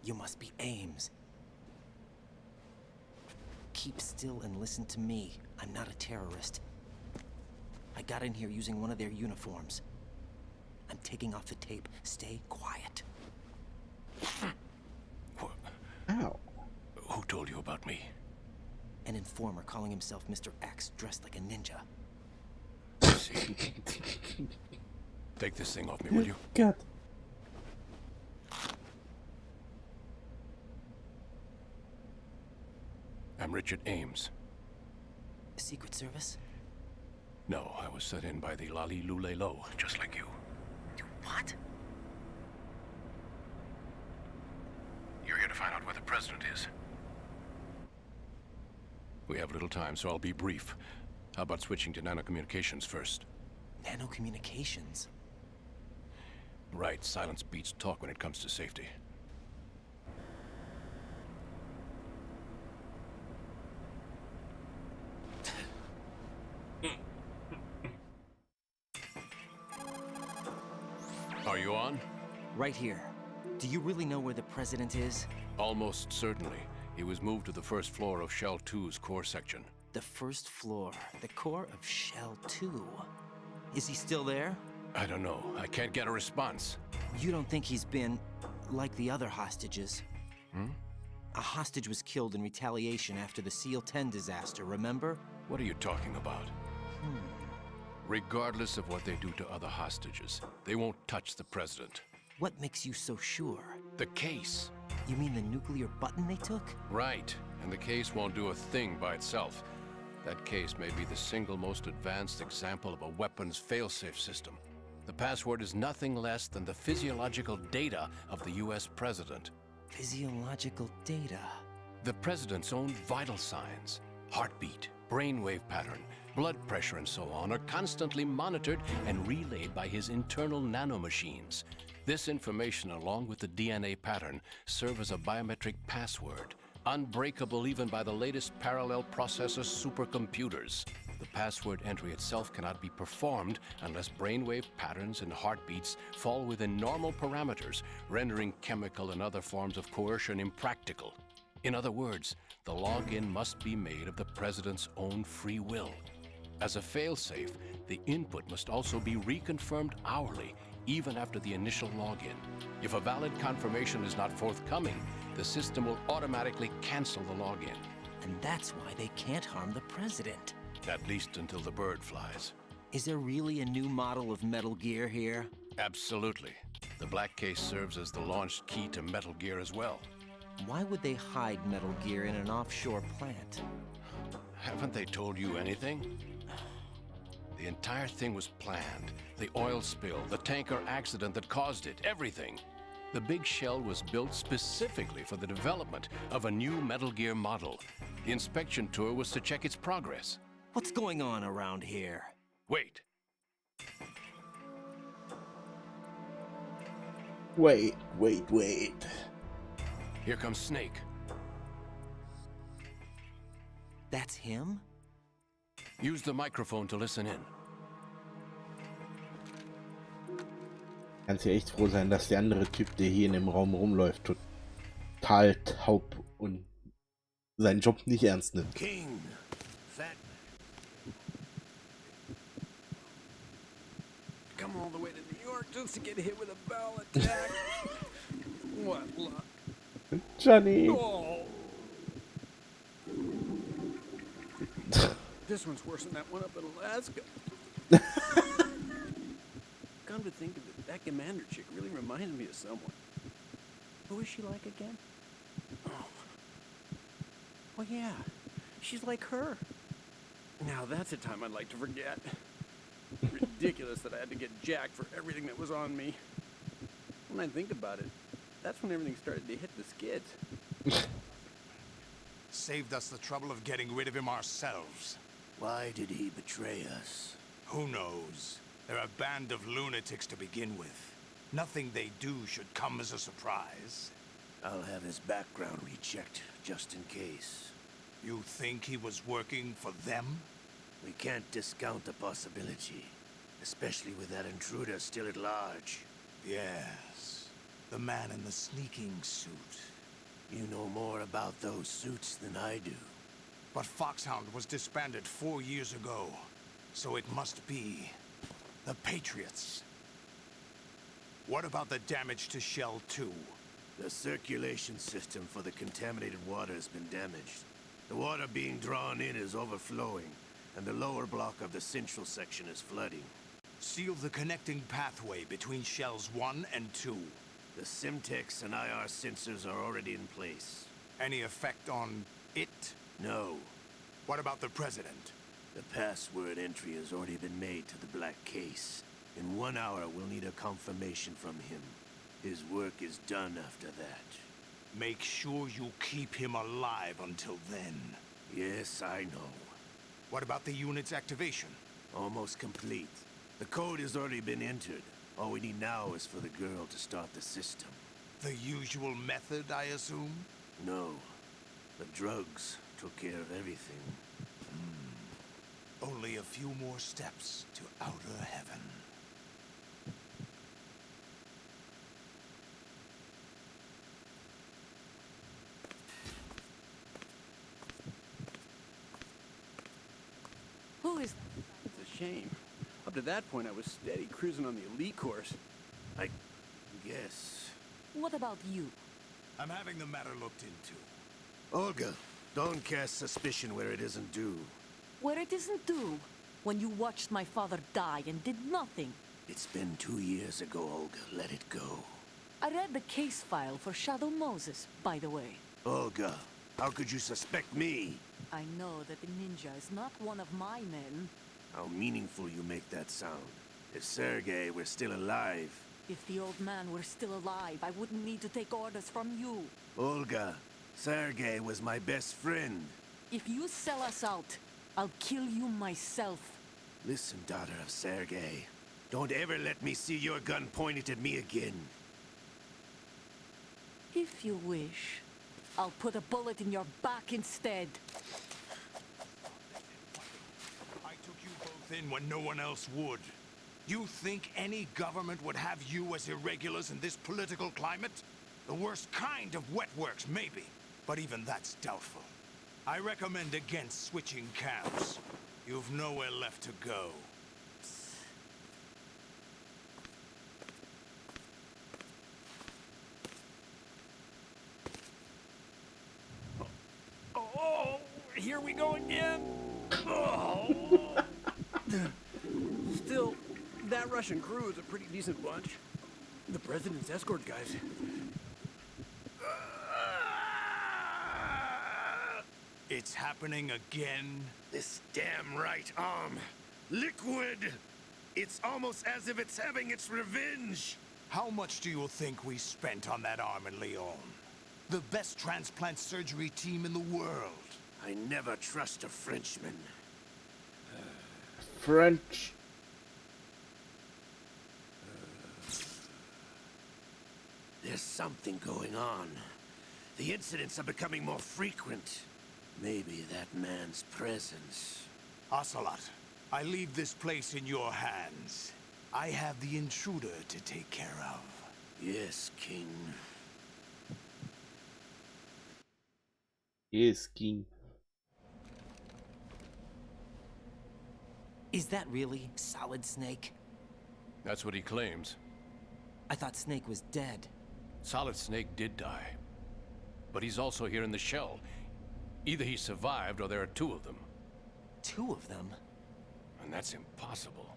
You must be Ames. Keep still and listen to me. I'm not a terrorist. I got in here using one of their uniforms. I'm taking off the tape. Stay quiet. Ow. Who told you about me? An informer calling himself Mr. X, dressed like a ninja. See. Take this thing off me, will you? God. I'm Richard Ames. Secret Service? No, I was sent in by the Lali Lule Lo, just like you. You what? You're here to find out where the president is. We have little time, so I'll be brief. How about switching to nanocommunications first? Nanocommunications? Right, silence beats talk when it comes to safety. Are you on? Right here. Do you really know where the president is? Almost certainly. He was moved to the first floor of Shell 2's core section. The first floor, the core of Shell 2. Is he still there? I don't know. I can't get a response. You don't think he's been like the other hostages? Hmm? A hostage was killed in retaliation after the SEAL 10 disaster, remember? What are you talking about? Regardless of what they do to other hostages, they won't touch the president. What makes you so sure? The case. You mean the nuclear button they took? Right. And the case won't do a thing by itself. That case may be the single most advanced example of a weapons failsafe system. The password is nothing less than the physiological data of the US president. Physiological data? The president's own vital signs, heartbeat, brainwave pattern, blood pressure and so on are constantly monitored and relayed by his internal nanomachines. This information, along with the DNA pattern, serve as a biometric password, unbreakable even by the latest parallel processor supercomputers. The password entry itself cannot be performed unless brainwave patterns and heartbeats fall within normal parameters, rendering chemical and other forms of coercion impractical. In other words, the login must be made of the president's own free will. As a failsafe, the input must also be reconfirmed hourly, even after the initial login. If a valid confirmation is not forthcoming, the system will automatically cancel the login. And that's why they can't harm the president. At least until the bird flies. Is there really a new model of Metal Gear here? Absolutely. The black case serves as the launch key to Metal Gear as well. Why would they hide Metal Gear in an offshore plant? Haven't they told you anything? The entire thing was planned. The oil spill, the tanker accident that caused it, everything. The big shell was built specifically for the development of a new Metal Gear model. The inspection tour was to check its progress. What's going on around here? Wait. Wait. Here comes Snake. That's him? Use the microphone to listen in. Kannst ja echt froh sein, dass der andere Typ, der hier in dem Raum rumläuft, total taub und seinen Job nicht ernst nimmt. King, fat. Come all the way to New York just to get hit with a bowel attack. What luck? Johnny. Oh. This one's worse than that one up in Alaska. Come to think of it, that commander chick really reminds me of someone. Who is she like again? Oh. Well, yeah. She's like her. Now that's a time I'd like to forget. Ridiculous that I had to get jacked for everything that was on me. When I think about it, that's when everything started to hit the skids. Saved us the trouble of getting rid of him ourselves. Why did he betray us? Who knows? They're a band of lunatics to begin with. Nothing they do should come as a surprise. I'll have his background rechecked, just in case. You think he was working for them? We can't discount the possibility, especially with that intruder still at large. Yes. The man in the sneaking suit. You know more about those suits than I do. But Foxhound was disbanded 4 years ago, so it must be the Patriots. What about the damage to Shell 2? The circulation system for the contaminated water has been damaged. The water being drawn in is overflowing, and the lower block of the central section is flooding. Seal the connecting pathway between Shells 1 and 2. The Simtex and IR sensors are already in place. Any effect on it? No. What about the President? The password entry has already been made to the black case. In 1 hour, we'll need a confirmation from him. His work is done after that. Make sure you keep him alive until then. Yes, I know. What about the unit's activation? Almost complete. The code has already been entered. All we need now is for the girl to start the system. The usual method, I assume? No. The drugs took care of everything. Only a few more steps to outer heaven. Who is... It's a shame. Up to that point, I was steady cruising on the elite course. I guess. What about you? I'm having the matter looked into. Olga, don't cast suspicion where it isn't due. Where it isn't due? When you watched my father die and did nothing. It's been 2 years ago, Olga. Let it go. I read the case file for Shadow Moses, by the way. Olga, how could you suspect me? I know that the ninja is not one of my men. How meaningful you make that sound. If Sergei were still alive... If the old man were still alive, I wouldn't need to take orders from you. Olga, Sergei was my best friend. If you sell us out, I'll kill you myself. Listen, daughter of Sergei. Don't ever let me see your gun pointed at me again. If you wish, I'll put a bullet in your back instead. I took you both in when no one else would. You think any government would have you as irregulars in this political climate? The worst kind of wet works, maybe. But even that's doubtful. I recommend against switching camps. You've nowhere left to go. Oh, here we go again. Oh. Still, that Russian crew is a pretty decent bunch. The president's escort guys. It's happening again. This damn right arm. Liquid! It's almost as if it's having its revenge! How much do you think we spent on that arm in Lyon? The best transplant surgery team in the world. I never trust a Frenchman. French. There's something going on. The incidents are becoming more frequent. Maybe that man's presence. Ocelot, I leave this place in your hands. I have the intruder to take care of. Yes, King. Yes, King. Is that really Solid Snake? That's what he claims. I thought Snake was dead. Solid Snake did die. But he's also here in the shell. Either he survived or there are two of them. Two of them? And that's impossible.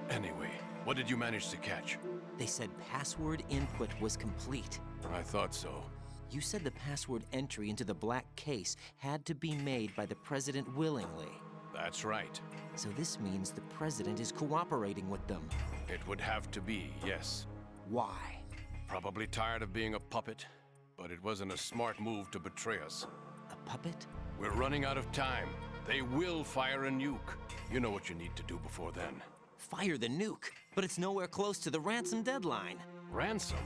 Anyway, what did you manage to catch? They said password input was complete. I thought so. You said the password entry into the black case had to be made by the president willingly. That's right. So this means the president is cooperating with them. It would have to be, yes. Why? Probably tired of being a puppet, but it wasn't a smart move to betray us. A puppet? We're running out of time. They will fire a nuke. You know what you need to do before then. Fire the nuke, but it's nowhere close to the ransom deadline. Ransom?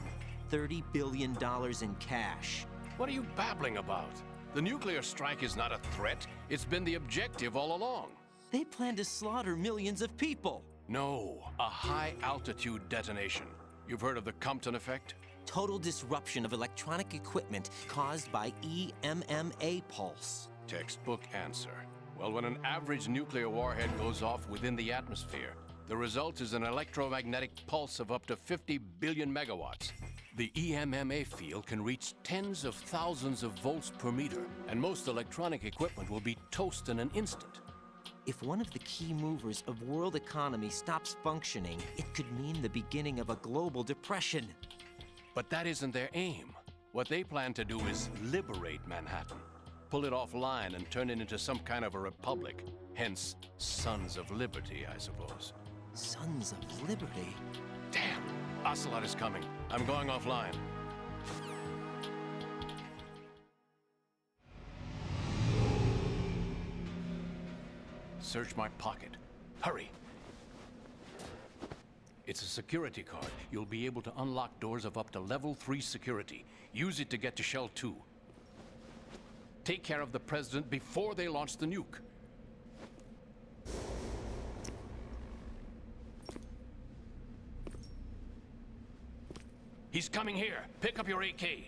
$30 billion in cash. What are you babbling about? The nuclear strike is not a threat. It's been the objective all along. They plan to slaughter millions of people. No, a high-altitude detonation. You've heard of the Compton effect? Total disruption of electronic equipment caused by EMMA pulse. Textbook answer. Well, when an average nuclear warhead goes off within the atmosphere, the result is an electromagnetic pulse of up to 50 billion megawatts. The EMMA field can reach tens of thousands of volts per meter, and most electronic equipment will be toast in an instant. If one of the key movers of world economy stops functioning, it could mean the beginning of a global depression. But that isn't their aim. What they plan to do is liberate Manhattan, pull it offline and turn it into some kind of a republic. Hence, Sons of Liberty, I suppose. Sons of Liberty? Damn! Ocelot is coming. I'm going offline. Search my pocket. Hurry! It's a security card. You'll be able to unlock doors of up to level 3 security. Use it to get to Shell 2. Take care of the president before they launch the nuke. He's coming here. Pick up your AK.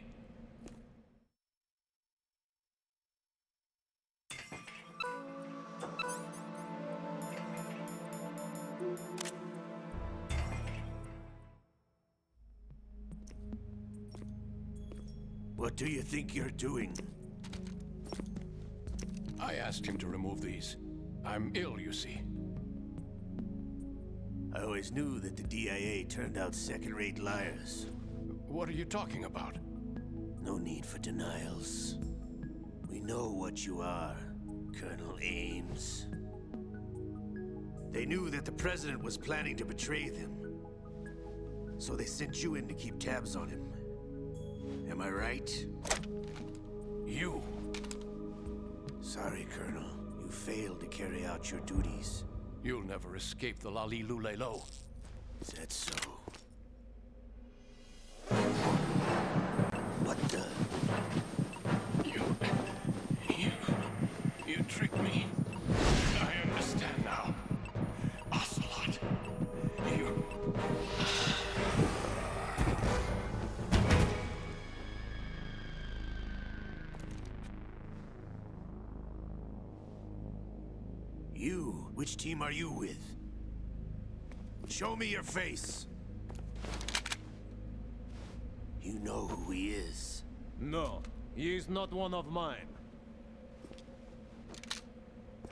What do you think you're doing? I asked him to remove these. I'm ill, you see. I always knew that the DIA turned out second-rate liars. What are you talking about? No need for denials. We know what you are, Colonel Ames. They knew that the president was planning to betray them. So they sent you in to keep tabs on him. Am I right? You? Sorry, Colonel. You failed to carry out your duties. You'll never escape the Lali-Lu-Le-Lo. Is that so? What the? You tricked me. I understand now. Ocelot, you... You? Which team are you with? Show me your face. You know who he is. No, he is not one of mine.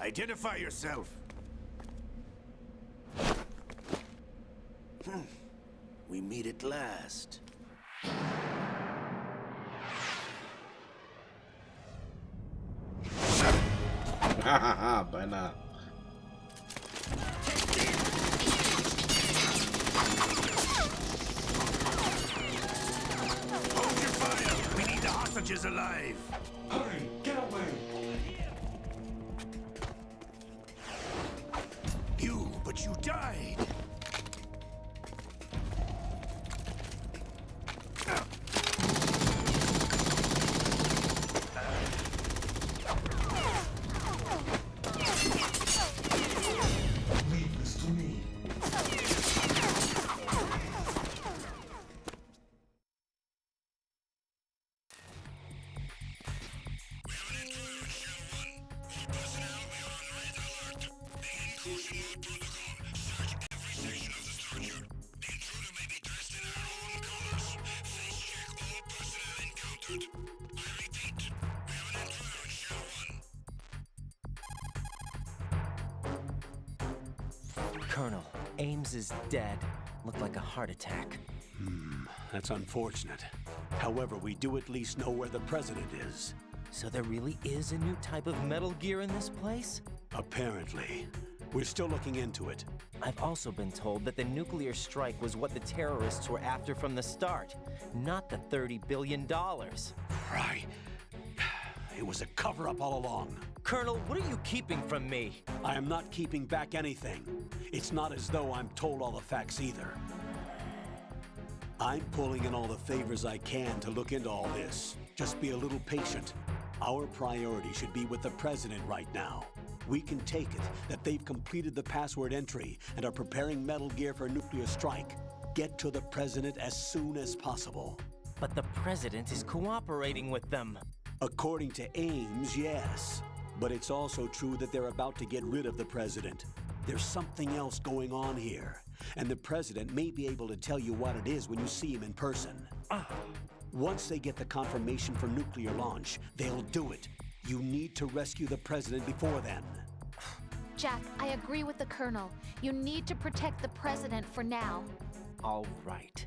Identify yourself. We meet at last. Beinahe. Hold your fire! We need the hostages alive! Hurry, get away! But you died! Leave this to me. Colonel, Ames is dead. Looked like a heart attack. That's unfortunate. However, we do at least know where the president is. So there really is a new type of Metal Gear in this place? Apparently. We're still looking into it. I've also been told that the nuclear strike was what the terrorists were after from the start, not the $30 billion. Right. It was a cover-up all along. Colonel, what are you keeping from me? I am not keeping back anything. It's not as though I'm told all the facts either. I'm pulling in all the favors I can to look into all this. Just be a little patient. Our priority should be with the president right now. We can take it that they've completed the password entry and are preparing Metal Gear for nuclear strike. Get to the president as soon as possible. But the president is cooperating with them. According to Ames, yes. But it's also true that they're about to get rid of the president. There's something else going on here, and the president may be able to tell you what it is when you see him in person. Once they get the confirmation for nuclear launch, they'll do it. You need to rescue the president before then. Jack, I agree with the Colonel. You need to protect the president for now. All right.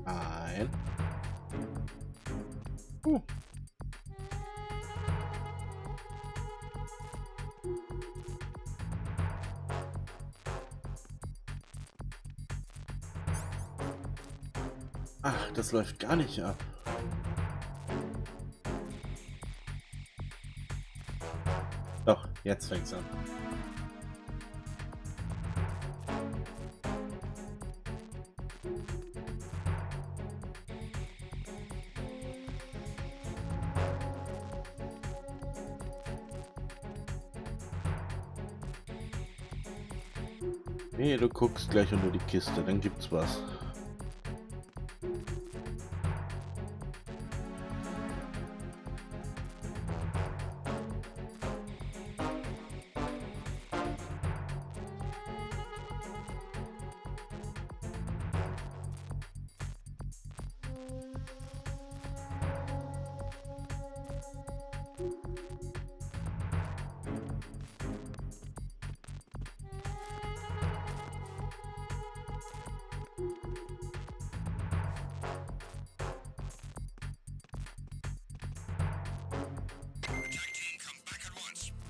Ein. Ach, das läuft gar nicht ab. Doch, jetzt fängt's an. Nee, du guckst gleich unter die Kiste, dann gibt's was.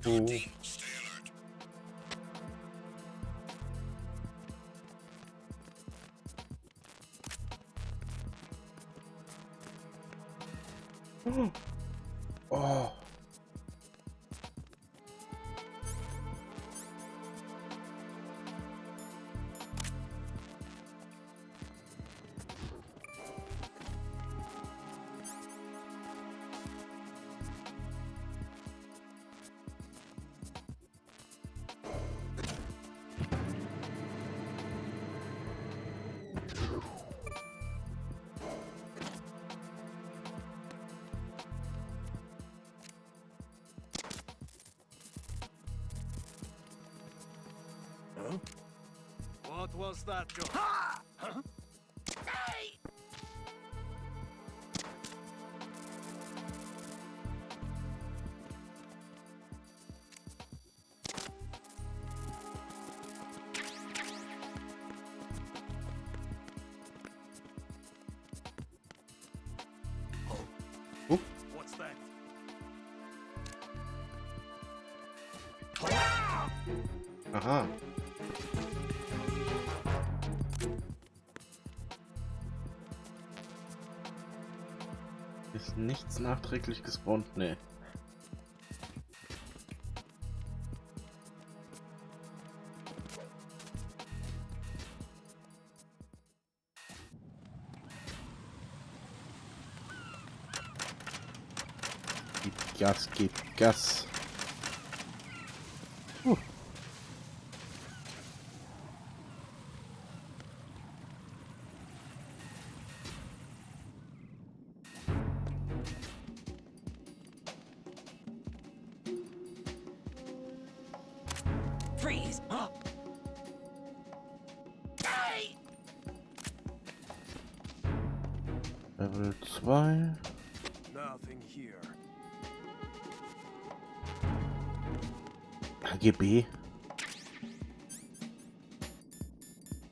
Oh. Oh. was that, John? Huh? Hey! What's that? Aha. Ist nichts nachträglich gespawnt? Nee. Gib Gas, gib Gas. Freeze! Huh? Hey! Level 2. Nothing here. AGB.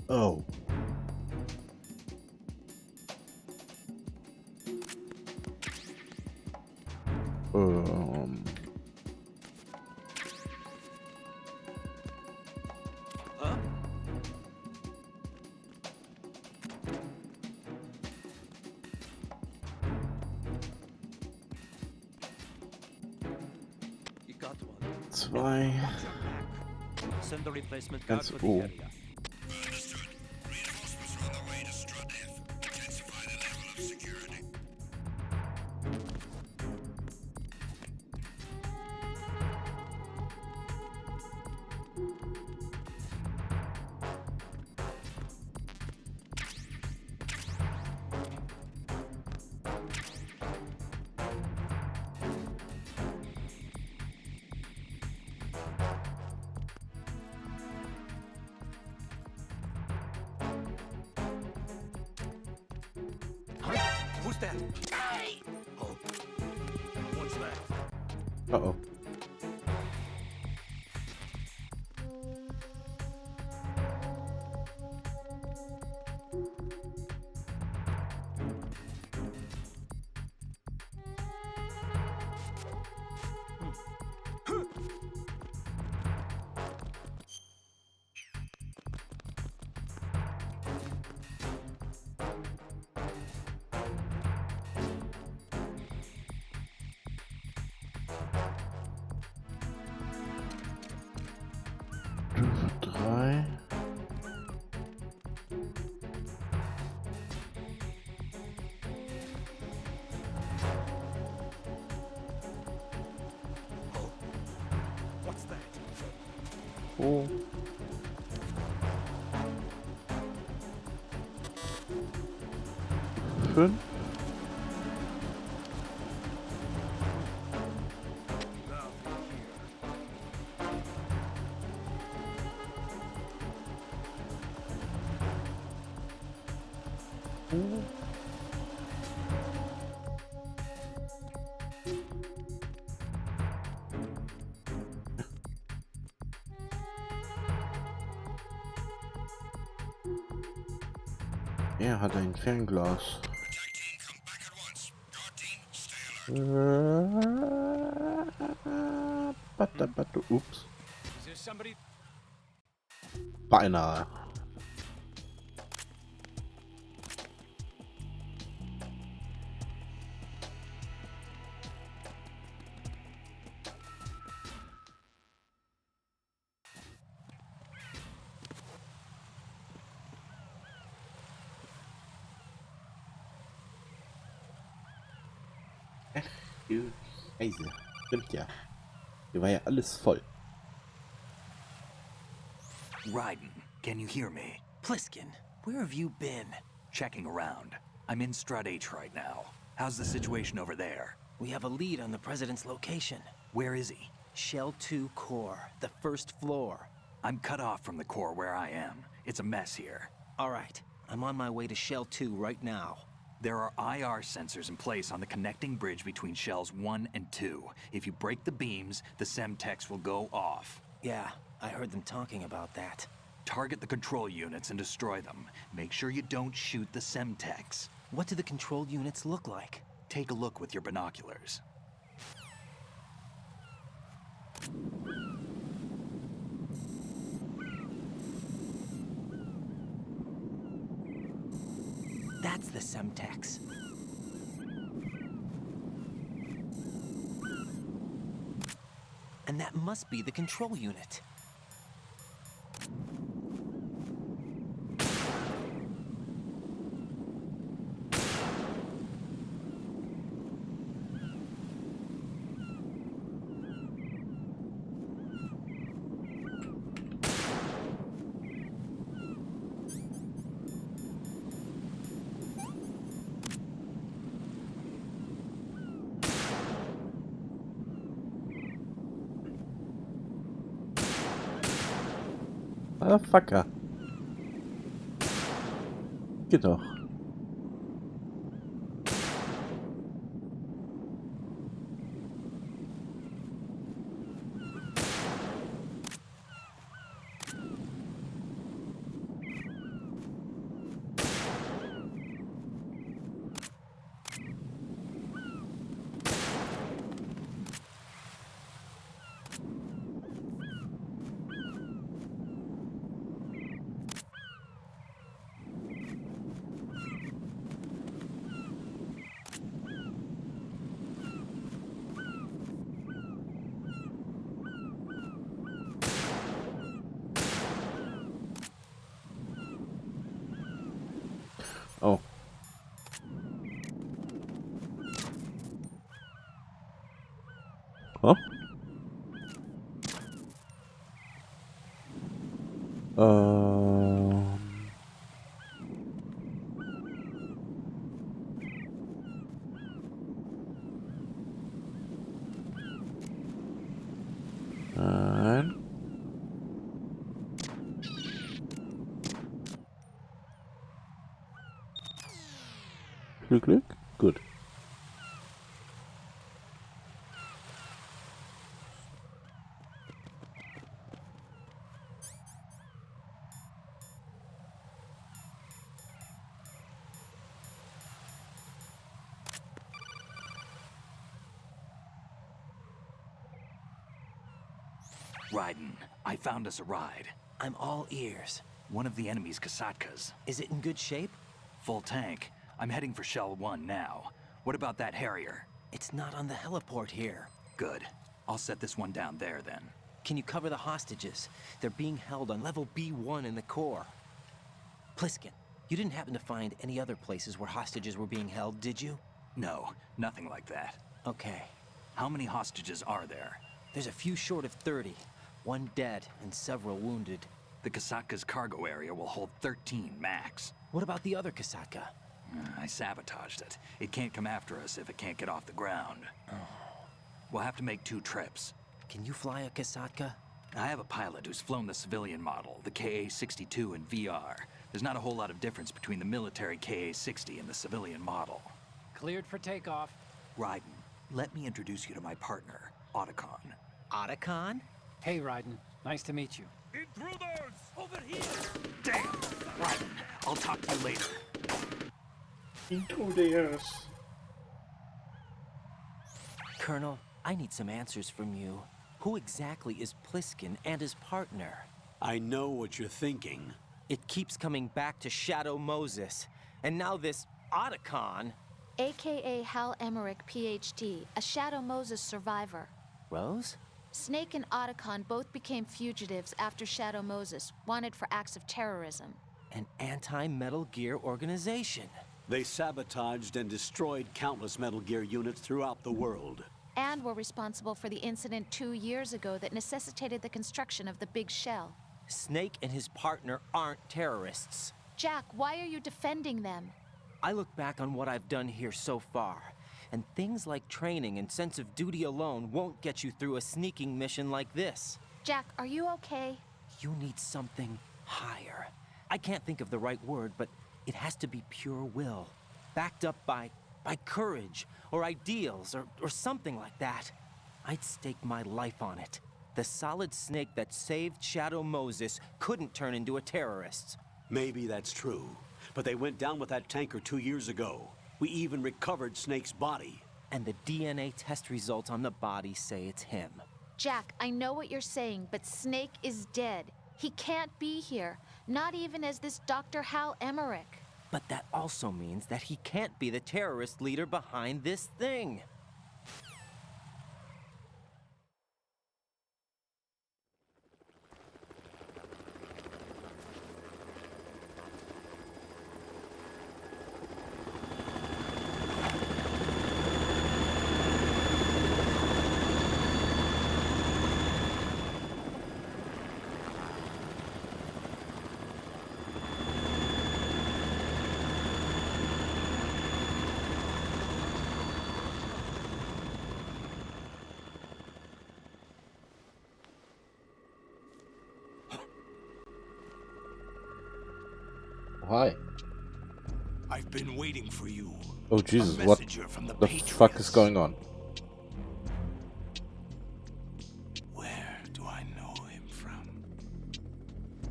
Oh. Huh? You got one. 2. Send the replacement guard Ganz for the O. area. Who's that? Hey! Oh. What's that? Uh-oh. Stufe 3. What's that? Oh. Fünf. Er hat ein Fernglas. Ups. Is there somebody? Beinahe. Du Scheiße. Stimmt ja. Hier war ja alles voll. Raiden, can you hear me? Pliskin, where have you been? Checking around. I'm in Strut H right now. How's the situation over there? We have a lead on the president's location. Where is he? Shell 2 core, the first floor. I'm cut off from the core where I am. It's a mess here. All right, I'm on my way to Shell 2 right now. There are IR sensors in place on the connecting bridge between Shells 1 and 2. If you break the beams, the Semtex will go off. Yeah, I heard them talking about that. Target the control units and destroy them. Make sure you don't shoot the Semtex. What do the control units look like? Take a look with your binoculars. That's the Semtex. And that must be the control unit. Motherfucker. Geht doch. Oh. Huh? Nein. Glück, Glück. Gut. Raiden, I found us a ride. I'm all ears. One of the enemy's Kasatkas. Is it in good shape? Full tank. I'm heading for Shell 1 now. What about that Harrier? It's not on the heliport here. Good. I'll set this one down there then. Can you cover the hostages? They're being held on level B1 in the core. Pliskin, you didn't happen to find any other places where hostages were being held, did you? No, nothing like that. Okay. How many hostages are there? There's a few short of 30. One dead and several wounded. The Kasatka's cargo area will hold 13 max. What about the other Kasatka? I sabotaged it. It can't come after us if it can't get off the ground. Oh. We'll have to make 2 trips. Can you fly a Kasatka? I have a pilot who's flown the civilian model, the KA-62 in VR. There's not a whole lot of difference between the military KA-60 and the civilian model. Cleared for takeoff. Raiden, let me introduce you to my partner, Otacon. Otacon? Hey, Raiden. Nice to meet you. Intruders! Over here! Damn! Raiden, I'll talk to you later. Intruders. Colonel, I need some answers from you. Who exactly is Pliskin and his partner? I know what you're thinking. It keeps coming back to Shadow Moses. And now this Otacon. AKA Hal Emmerich, PhD, a Shadow Moses survivor. Rose? Snake and Otacon both became fugitives after Shadow Moses, wanted for acts of terrorism. An anti-Metal Gear organization. They sabotaged and destroyed countless Metal Gear units throughout the world. And were responsible for the incident 2 years ago that necessitated the construction of the Big Shell. Snake and his partner aren't terrorists. Jack, why are you defending them? I look back on what I've done here so far, and things like training and sense of duty alone won't get you through a sneaking mission like this. Jack, are you okay? You need something higher. I can't think of the right word, but it has to be pure will. Backed up by courage, or ideals, or something like that. I'd stake my life on it. The solid snake that saved Shadow Moses couldn't turn into a terrorist. Maybe that's true, but they went down with that tanker 2 years ago. We even recovered Snake's body. And the DNA test results on the body say it's him. Jack, I know what you're saying, but Snake is dead. He can't be here, not even as this Dr. Hal Emmerich. But that also means that he can't be the terrorist leader behind this thing. Hi. I've been waiting for you. Oh Jesus, what the fuck is going on? Where do I know him from?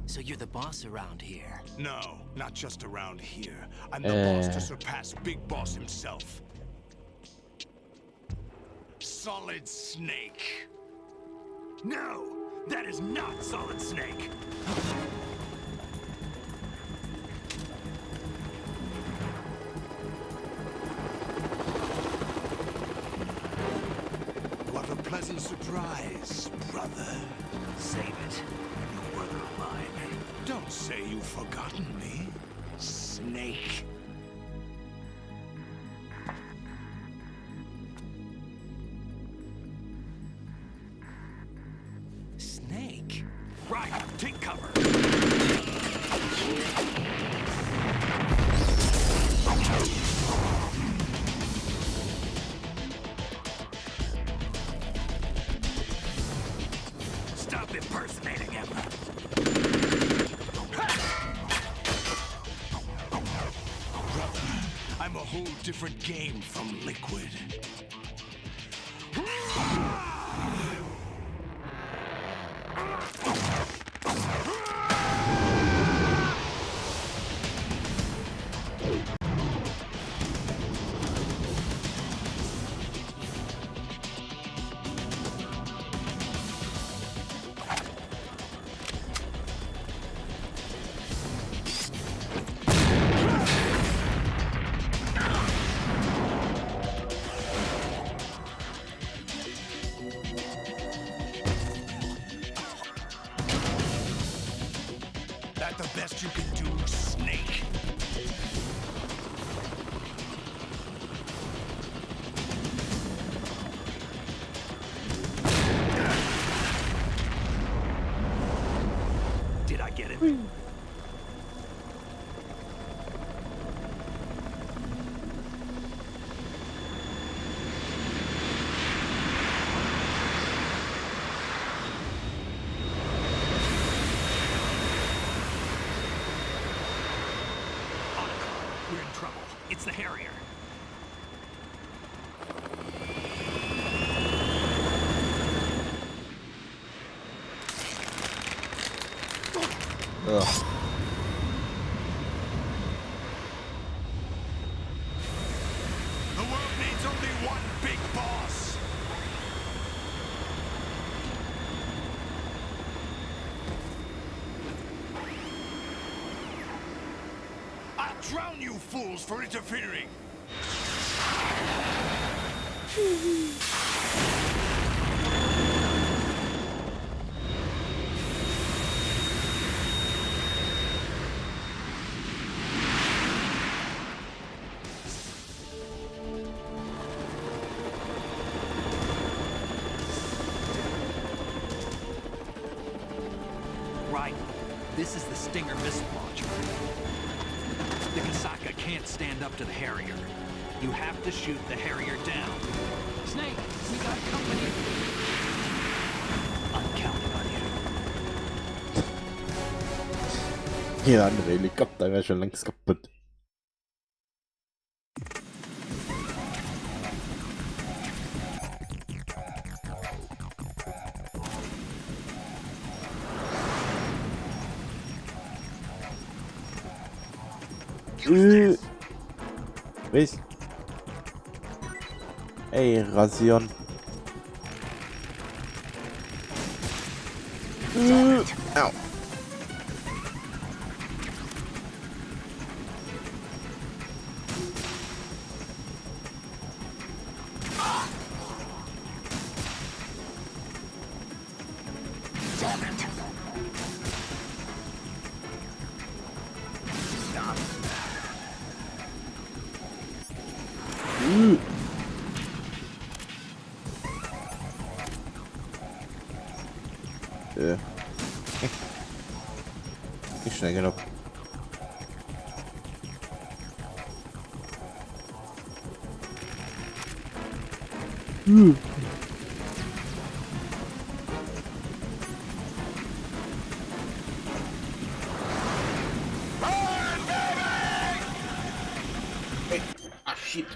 So you're the boss around here? No, not just around here. I'm the boss to surpass Big Boss himself. Solid Snake. No, that is not Solid Snake. What a pleasant surprise, brother. Save it. You brother of mine. Don't say you've forgotten me, Snake. Snake? Right, take cover. Stop impersonating him. Brother, I'm a whole different game from Liquid. That the best you can do, Snake? Did I get it? We're in trouble. It's the Harrier. Ugh. The world needs only one big boss. I'll drown you fools for interfering. Right. This is the Stinger missile launcher. The Kasaka can't stand up to the Harrier. You have to shoot the Harrier down. Snake, we got company. I'm counting on you. Der andere Helikopter wäre schon längst kaputt. Was? Ey, Rasion. Au. Nicht schnell genug. Ah, shit.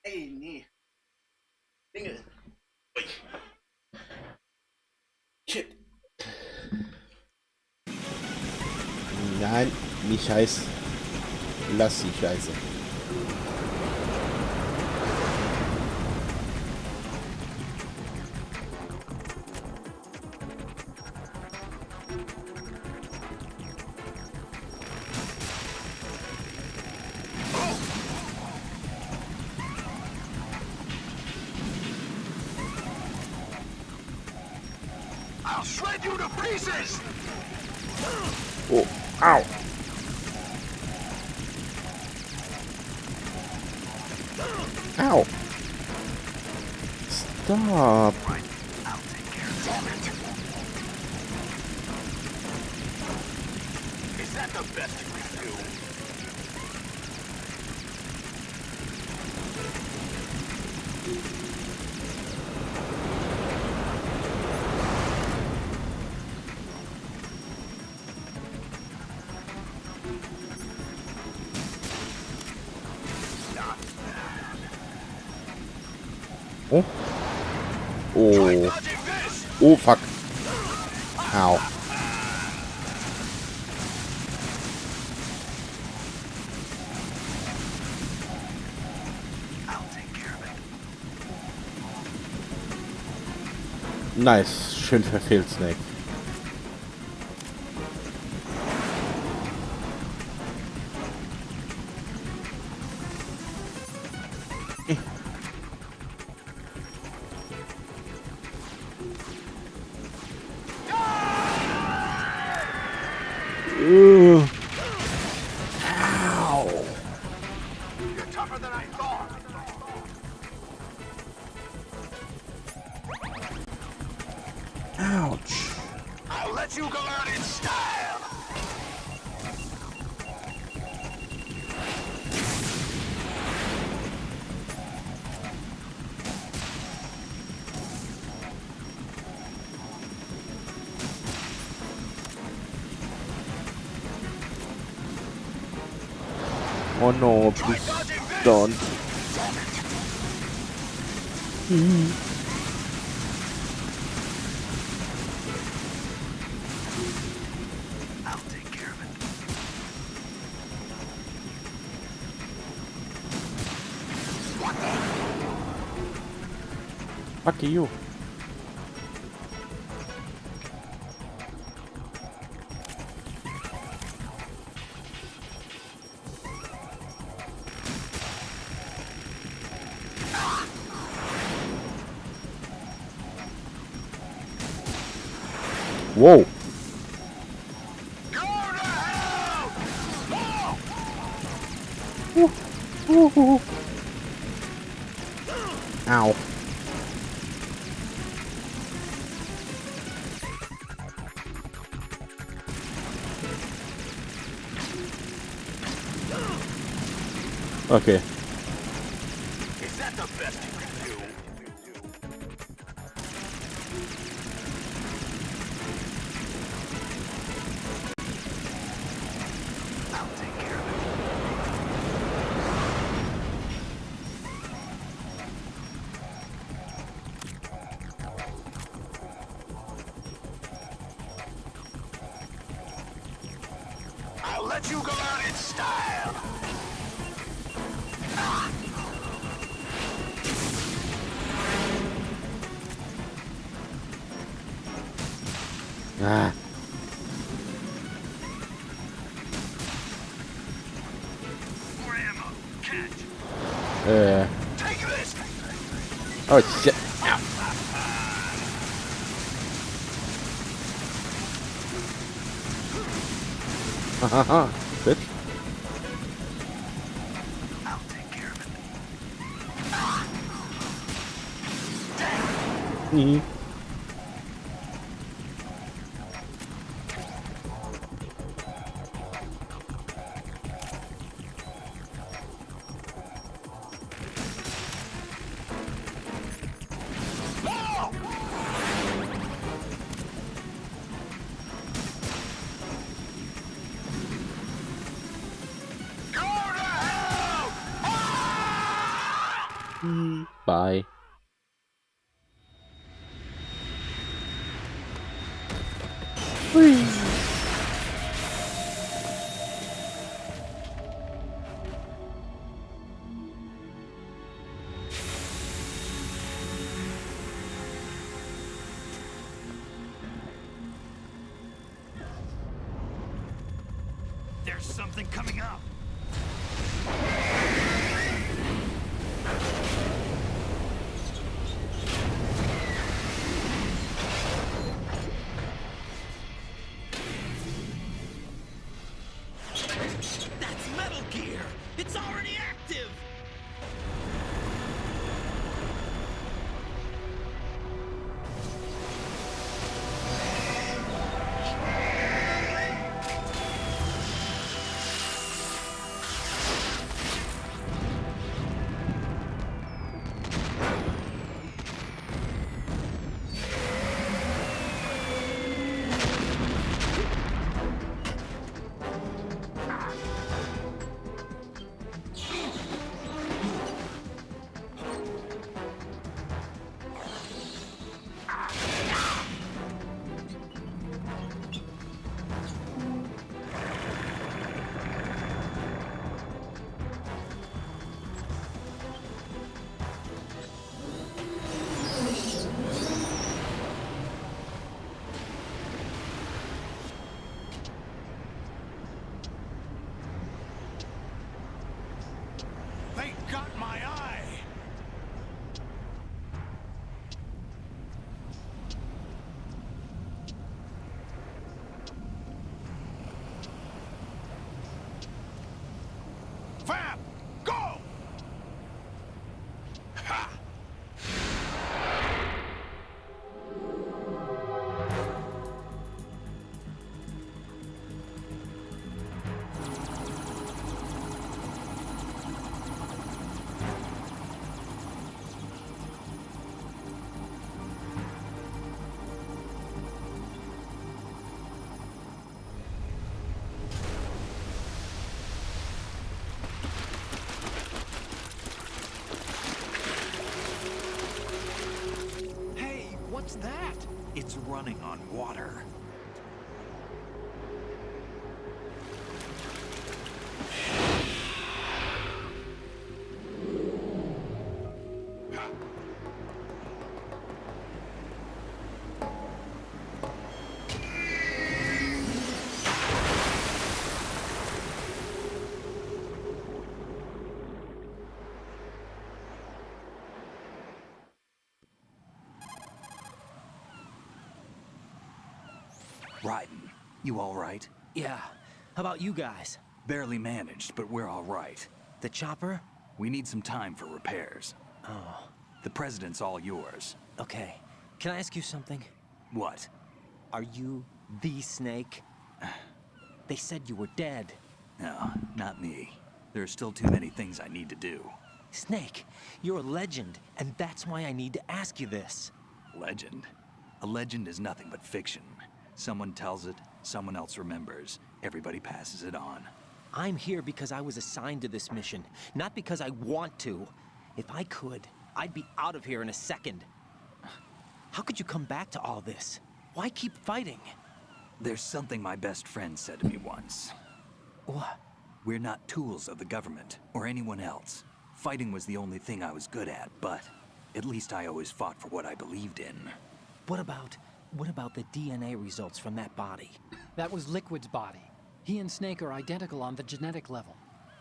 Ey, nee. Dinge. Ui. Shit. Nein, nicht Scheiß. Lass die Scheiße. I'll shred you to pieces! Oh, ow. Ow. Stop. Right, I'll take care of it. Is that the best you can do? Oh. Oh. Oh, fuck. Ow. Nice. Schön verfehlt, Snake. Ow. You're tougher than I thought. Ouch. Oh no, please don't. I'll take care of it. Fuck you. Whoa. Ow. Okay. Is that the best you can do? I'll take care of it. I'll let you go out in style. Ah. More ammo. Catch. Take this. Oh shit. Ow. Haha. Bitch. I'll take care of it. Mhm. Bye. Whee. There's something coming up. That's Metal Gear! It's already active! They got my eye! Fab! Go! Ha! running on water. Raiden, you all right? Yeah. How about you guys? Barely managed, but we're all right. The chopper? We need some time for repairs. Oh. The president's all yours. Okay. Can I ask you something? What? Are you the Snake? They said you were dead. No, not me. There are still too many things I need to do. Snake, you're a legend, and that's why I need to ask you this. Legend? A legend is nothing but fiction. Someone tells it, someone else remembers. Everybody passes it on. I'm here because I was assigned to this mission, not because I want to. If I could, I'd be out of here in a second. How could you come back to all this? Why keep fighting? There's something my best friend said to me once. What? We're not tools of the government or anyone else. Fighting was the only thing I was good at, but at least I always fought for what I believed in. What about the DNA results from that body? That was Liquid's body. He and Snake are identical on the genetic level.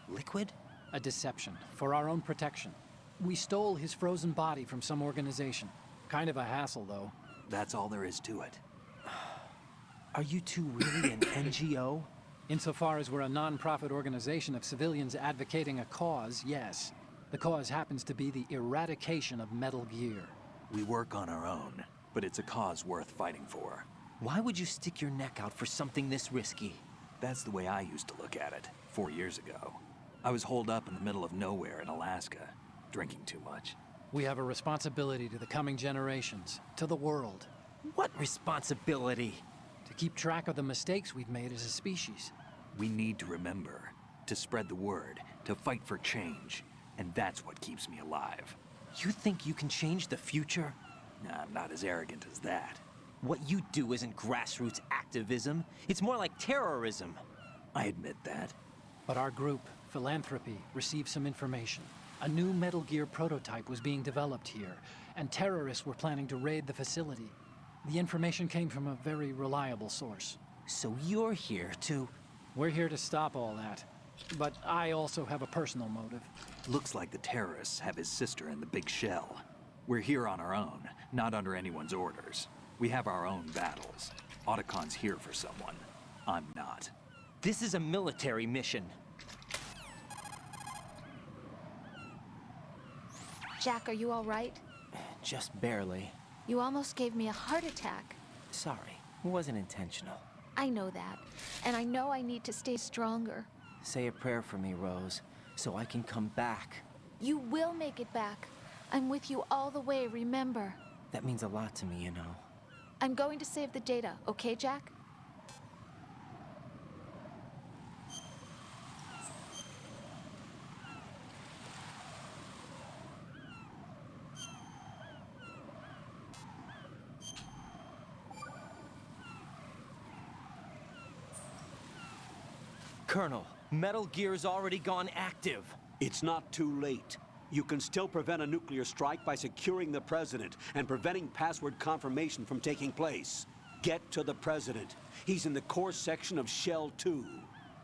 Liquid? A deception, for our own protection. We stole his frozen body from some organization. Kind of a hassle, though. That's all there is to it. Are you two really an NGO? Insofar as we're a non-profit organization of civilians advocating a cause, yes. The cause happens to be the eradication of Metal Gear. We work on our own, but it's a cause worth fighting for. Why would you stick your neck out for something this risky? That's the way I used to look at it, 4 years ago. I was holed up in the middle of nowhere in Alaska, drinking too much. We have a responsibility to the coming generations, to the world. What responsibility? To keep track of the mistakes we've made as a species. We need to remember, to spread the word, to fight for change, and that's what keeps me alive. You think you can change the future? Nah, I'm not as arrogant as that. What you do isn't grassroots activism. It's more like terrorism. I admit that. But our group, Philanthropy, received some information. A new Metal Gear prototype was being developed here, and terrorists were planning to raid the facility. The information came from a very reliable source. So you're here to... We're here to stop all that. But I also have a personal motive. Looks like the terrorists have his sister in the big shell. We're here on our own, not under anyone's orders. We have our own battles. Otacon's here for someone. I'm not. This is a military mission. Jack, are you all right? Just barely. You almost gave me a heart attack. Sorry, it wasn't intentional. I know that, and I know I need to stay stronger. Say a prayer for me, Rose, so I can come back. You will make it back. I'm with you all the way, remember? That means a lot to me, you know. I'm going to save the data, okay, Jack? Colonel, Metal Gear's already gone active. It's not too late. You can still prevent a nuclear strike by securing the President and preventing password confirmation from taking place. Get to the President. He's in the core section of Shell 2.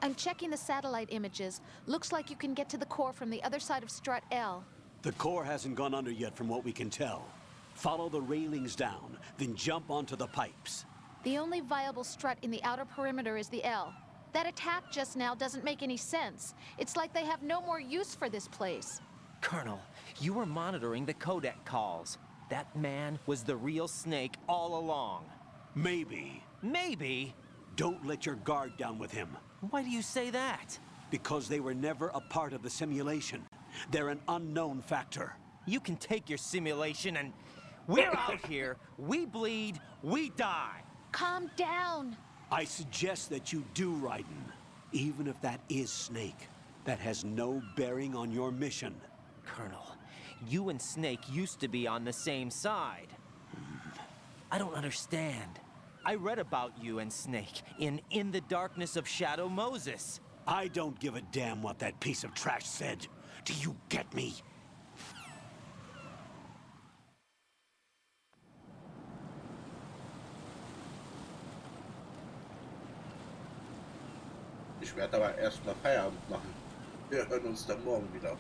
I'm checking the satellite images. Looks like you can get to the core from the other side of Strut L. The core hasn't gone under yet from what we can tell. Follow the railings down, then jump onto the pipes. The only viable strut in the outer perimeter is the L. That attack just now doesn't make any sense. It's like they have no more use for this place. Colonel, you were monitoring the codec calls. That man was the real Snake all along. Maybe. Maybe? Don't let your guard down with him. Why do you say that? Because they were never a part of the simulation. They're an unknown factor. You can take your simulation and... We're out here. We bleed. We die. Calm down. I suggest that you do, Raiden. Even if that is Snake. That has no bearing on your mission. Colonel, you and Snake used to be on the same side. I don't understand. I read about you and Snake in the Darkness of Shadow Moses. I don't give a damn what that piece of trash said. Do you get me? Ich werde aber erstmal Feierabend machen. Wir hören uns dann morgen wieder.